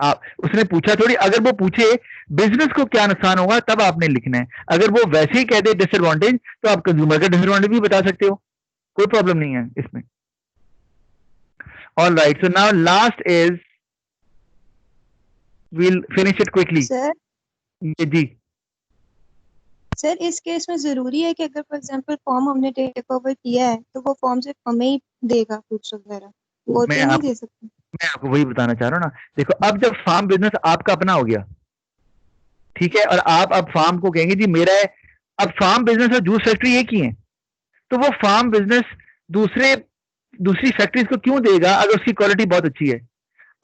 आप उसने पूछा थोड़ी, अगर वो पूछे बिजनेस को क्या नुकसान होगा तब आपने लिखना है। अगर वो वैसे ही कह दे डिसएडवांटेज, तो आप कंज्यूमर का डिसएडवांटेज भी बता सकते हो, कोई प्रॉब्लम नहीं है इसमें। All right, so now last is we'll finish it quickly. Sir जी सर इस केस में जरूरी है कि अगर फॉर एग्जांपल फॉर्म हमने टेक ओवर किया है तो वो फॉर्म सिर्फ हमें ही देगा फ्रूट्स वगैरह, वो मैं तो नहीं आप दे सकते? मैं आपको वही बताना चाह रहा हूँ ना। देखो, अब जब फार्म बिजनेस आपका अपना हो गया, ठीक है, और आप अब फार्म को कहेंगे जी मेरा है, अब फार्म बिजनेस और जूस फैक्ट्री एक ही है, तो वो फार्म बिजनेस दूसरी फैक्ट्रीज को क्यों देगा अगर उसकी क्वालिटी बहुत अच्छी है?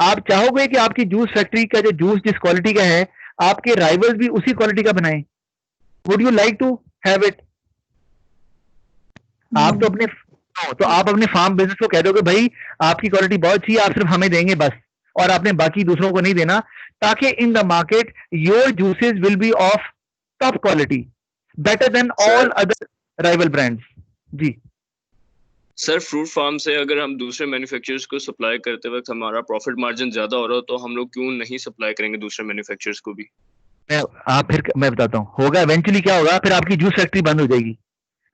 आप चाहोगे कि आपकी जूस फैक्ट्री का जो जूस जिस क्वालिटी का है, आपके राइवल्स भी उसी क्वालिटी का बनाएं? Would you like to have it? आप आप अपने फार्म बिजनेस को कह दोगे भाई आपकी क्वालिटी बहुत अच्छी है, आप सिर्फ हमें देंगे बस, और आपने बाकी दूसरों को नहीं देना, ताकि in the market your juices will be of top quality, better than all other rival brands. जी सर, फ्रूट फार्म से अगर हम दूसरे मैन्युफैक्चरर्स को सप्लाई करते वक्त हमारा प्रॉफिट मार्जिन ज्यादा हो रहा हो तो हम लोग क्यों नहीं सप्लाई करेंगे दूसरे मैन्युफैक्चरर्स को भी? मैं बताता हूँ होगा इवेंचुअली क्या होगा, फिर आपकी जूस फैक्ट्री बंद हो जाएगी।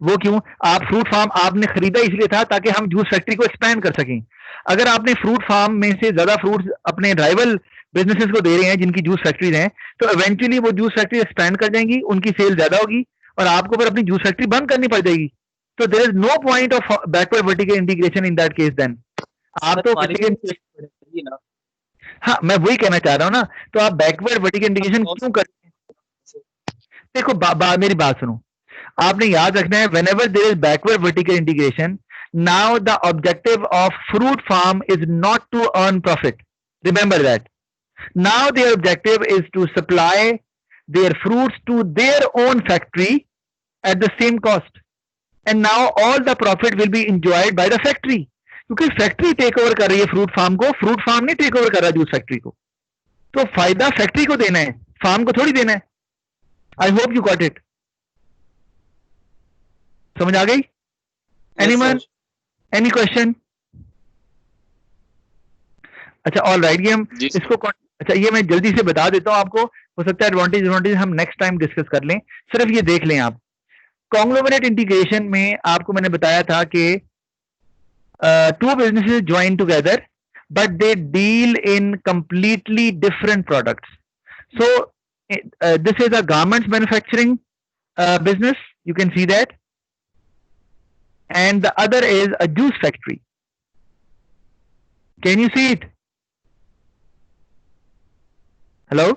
वो क्यों? आप फ्रूट फार्म आपने खरीदा इसलिए था ताकि हम जूस फैक्ट्री को एक्सपैंड कर सकें। अगर आपने फ्रूट फार्म में से ज्यादा फ्रूट्स अपने राइवल बिजनेसेस को दे रहे हैं जिनकी जूस फैक्ट्रीज हैं, तो इवेंचुअली वो जूस फैक्ट्री एक्सपैंड कर जाएंगी, उनकी सेल ज्यादा होगी और आपको फिर अपनी जूस फैक्ट्री बंद करनी पड़ जाएगी। तो there is no point of backward vertical integration in that case. Then आप तो हाँ, मैं वही कहना चाह रहा हूँ ना, तो आप बैकवर्ड वर्टिकल इंटीग्रेशन क्यों करते हैं? देखो मेरी बात सुनो, आपने याद रखना है whenever there is backward vertical integration, now the objective of fruit farm is not to earn profit. Remember that. Now their objective is to supply their fruits to their own factory at the same cost. And now all the profit will be enjoyed by the factory. क्योंकि factory take over कर रही है fruit farm को, fruit farm नहीं take over कर रहा juice factory को, तो फायदा फैक्ट्री को देना है, फार्म को थोड़ी देना है। I hope you got it. समझ आ गई? Anyone any question? अच्छा, ऑल राइट, ये हम इसको अच्छा ये मैं जल्दी से बता देता हूं आपको, हो सकता है एडवांटेज हम नेक्स्ट टाइम डिस्कस कर लें। सिर्फ ये देख लें आप, कॉन्ग्लोमरेट इंटीग्रेशन में आपको मैंने बताया था कि two businesses join together but they deal in completely different products. So this is a garments manufacturing business, you can see that, and the other is a juice factory. Can you see it? Hello?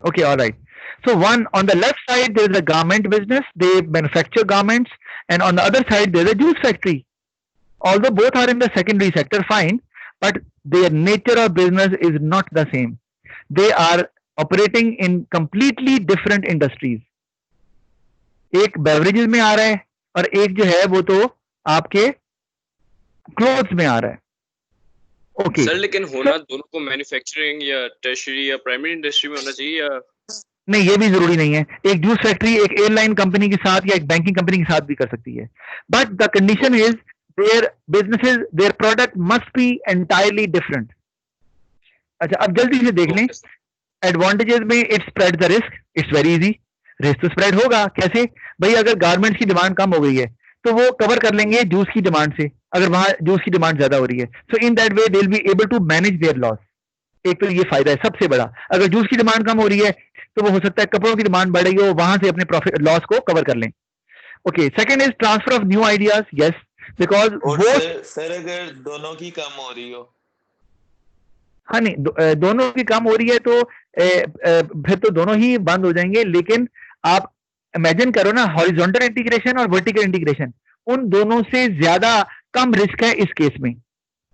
Okay, all right. So one on the left side there is a garment business, they manufacture garments, and on the other side there is a juice factory. Although both are in the secondary sector, fine, but their nature of business is not the same. They are operating in completely different industries. एक beverages में आ रहा है और एक जो है वो तो आपके क्लोथ्स में आ रहा है। ओके सर, लेकिन होना दोनों को मैन्युफैक्चरिंग या टर्शियरी या प्राइमरी इंडस्ट्री में होना चाहिए या नहीं? ये भी जरूरी नहीं है। एक जूस फैक्ट्री एक एयरलाइन कंपनी के साथ या एक बैंकिंग कंपनी के साथ भी कर सकती है, but the condition is their businesses, their product must be entirely different. अच्छा, अब जल्दी से देख लें एडवांटेजेस में। It spread the risk, it's very easy. Risk तो स्प्रेड होगा कैसे भाई? अगर गारमेंट्स की डिमांड कम हो गई है तो वो कवर कर लेंगे जूस की डिमांड से, अगर वहां जूस की डिमांड ज्यादा हो रही है। So in that way they will be able to manage their loss. एक तो ये फायदा है सबसे बड़ा। अगर जूस की डिमांड कम हो रही है तो वो हो सकता है कपड़ों की डिमांड बढ़ रही हो, वहां से अपने प्रॉफिट लॉस को कवर कर लें। Okay, second is transfer of new ideas. Yes, because वो सर अगर दोनों की कम हो रही हो, हाँ नहीं, दोनों की कम हो रही है तो फिर तो दोनों ही बंद हो जाएंगे। लेकिन आप इमेजिन करो ना, हॉरिजॉन्टल इंटीग्रेशन और वर्टिकल इंटीग्रेशन, उन दोनों से ज्यादा कम रिस्क है इस केस में।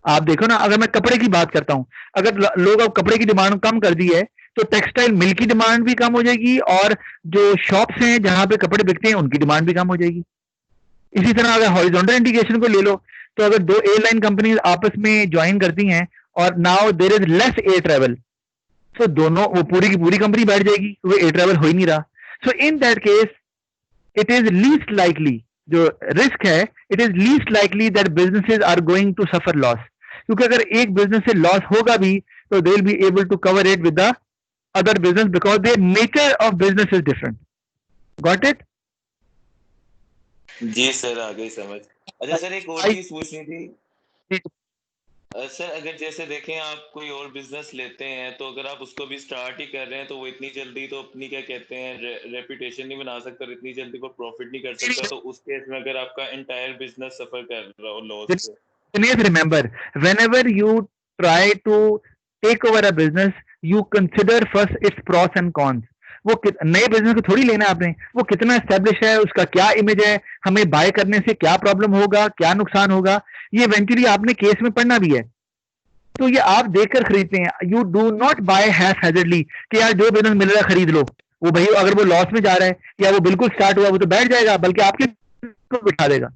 आप देखो ना, अगर मैं कपड़े की बात करता हूं, अगर लोग अब कपड़े की डिमांड कम कर दी है तो टेक्सटाइल मिल की डिमांड भी कम हो जाएगी और जो शॉप्स हैं जहां पे कपड़े बिकते हैं उनकी डिमांड भी कम हो जाएगी। इसी तरह अगर हॉरिजॉन्टल इंटीग्रेशन को ले लो तो अगर दो एयरलाइन कंपनीज आपस में ज्वाइन करती हैं और now there is less air travel, तो दोनों वो पूरी की पूरी कंपनी बैठ जाएगी, वो एयर ट्रैवल हो ही नहीं रहा। So in that case it is least likely, जो रिस्क है, it is least likely that businesses are going to suffer loss, क्योंकि अगर एक बिजनेस से लॉस होगा भी तो they will be able to cover it with the other business because their nature of business is different. Got it? जी sir, आ गई समझ। अच्छा सर, एक और चीज पूछनी थी। सर अगर जैसे देखें आप कोई और बिजनेस लेते हैं तो अगर आप उसको भी स्टार्ट ही कर रहे हैं तो वो इतनी जल्दी तो अपनी क्या कहते हैं रेपुटेशन नहीं बना सकता और इतनी जल्दी वो प्रॉफिट नहीं कर सकता, तो उस केस में अगर आपका एंटायर बिजनेस सफर कर रहा हो लॉस से. Dinesh, remember, whenever you try to take over a business, you consider first its pros and cons. वो नए बिजनेस को थोड़ी लेना है आपने, वो कितना एस्टेब्लिश है, उसका क्या इमेज है, हमें बाय करने से क्या प्रॉब्लम होगा, क्या नुकसान होगा, ये इवेंचुअली आपने केस में पढ़ना भी है. तो ये आप देखकर खरीदते हैं. You do not buy haphazardly कि यार जो बिजनेस मिल रहा है खरीद लो. वो भाई अगर वो लॉस में जा रहा है या वो बिल्कुल स्टार्ट हुआ वो तो बैठ जाएगा, बल्कि आपके बिठा देगा.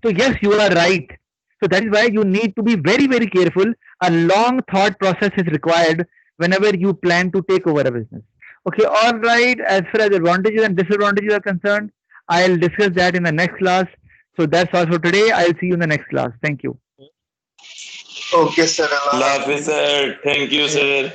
तो yes, you are right. So that is why you need to be very, very careful. A long thought process is required whenever you plan to take over a business. Okay, all right. As far as advantages and disadvantages are concerned, I'll discuss that in the next class. So that's all for today. I'll see you in the next class. Thank you. Okay, sir. Allah Hafiz, sir. Thank you, sir.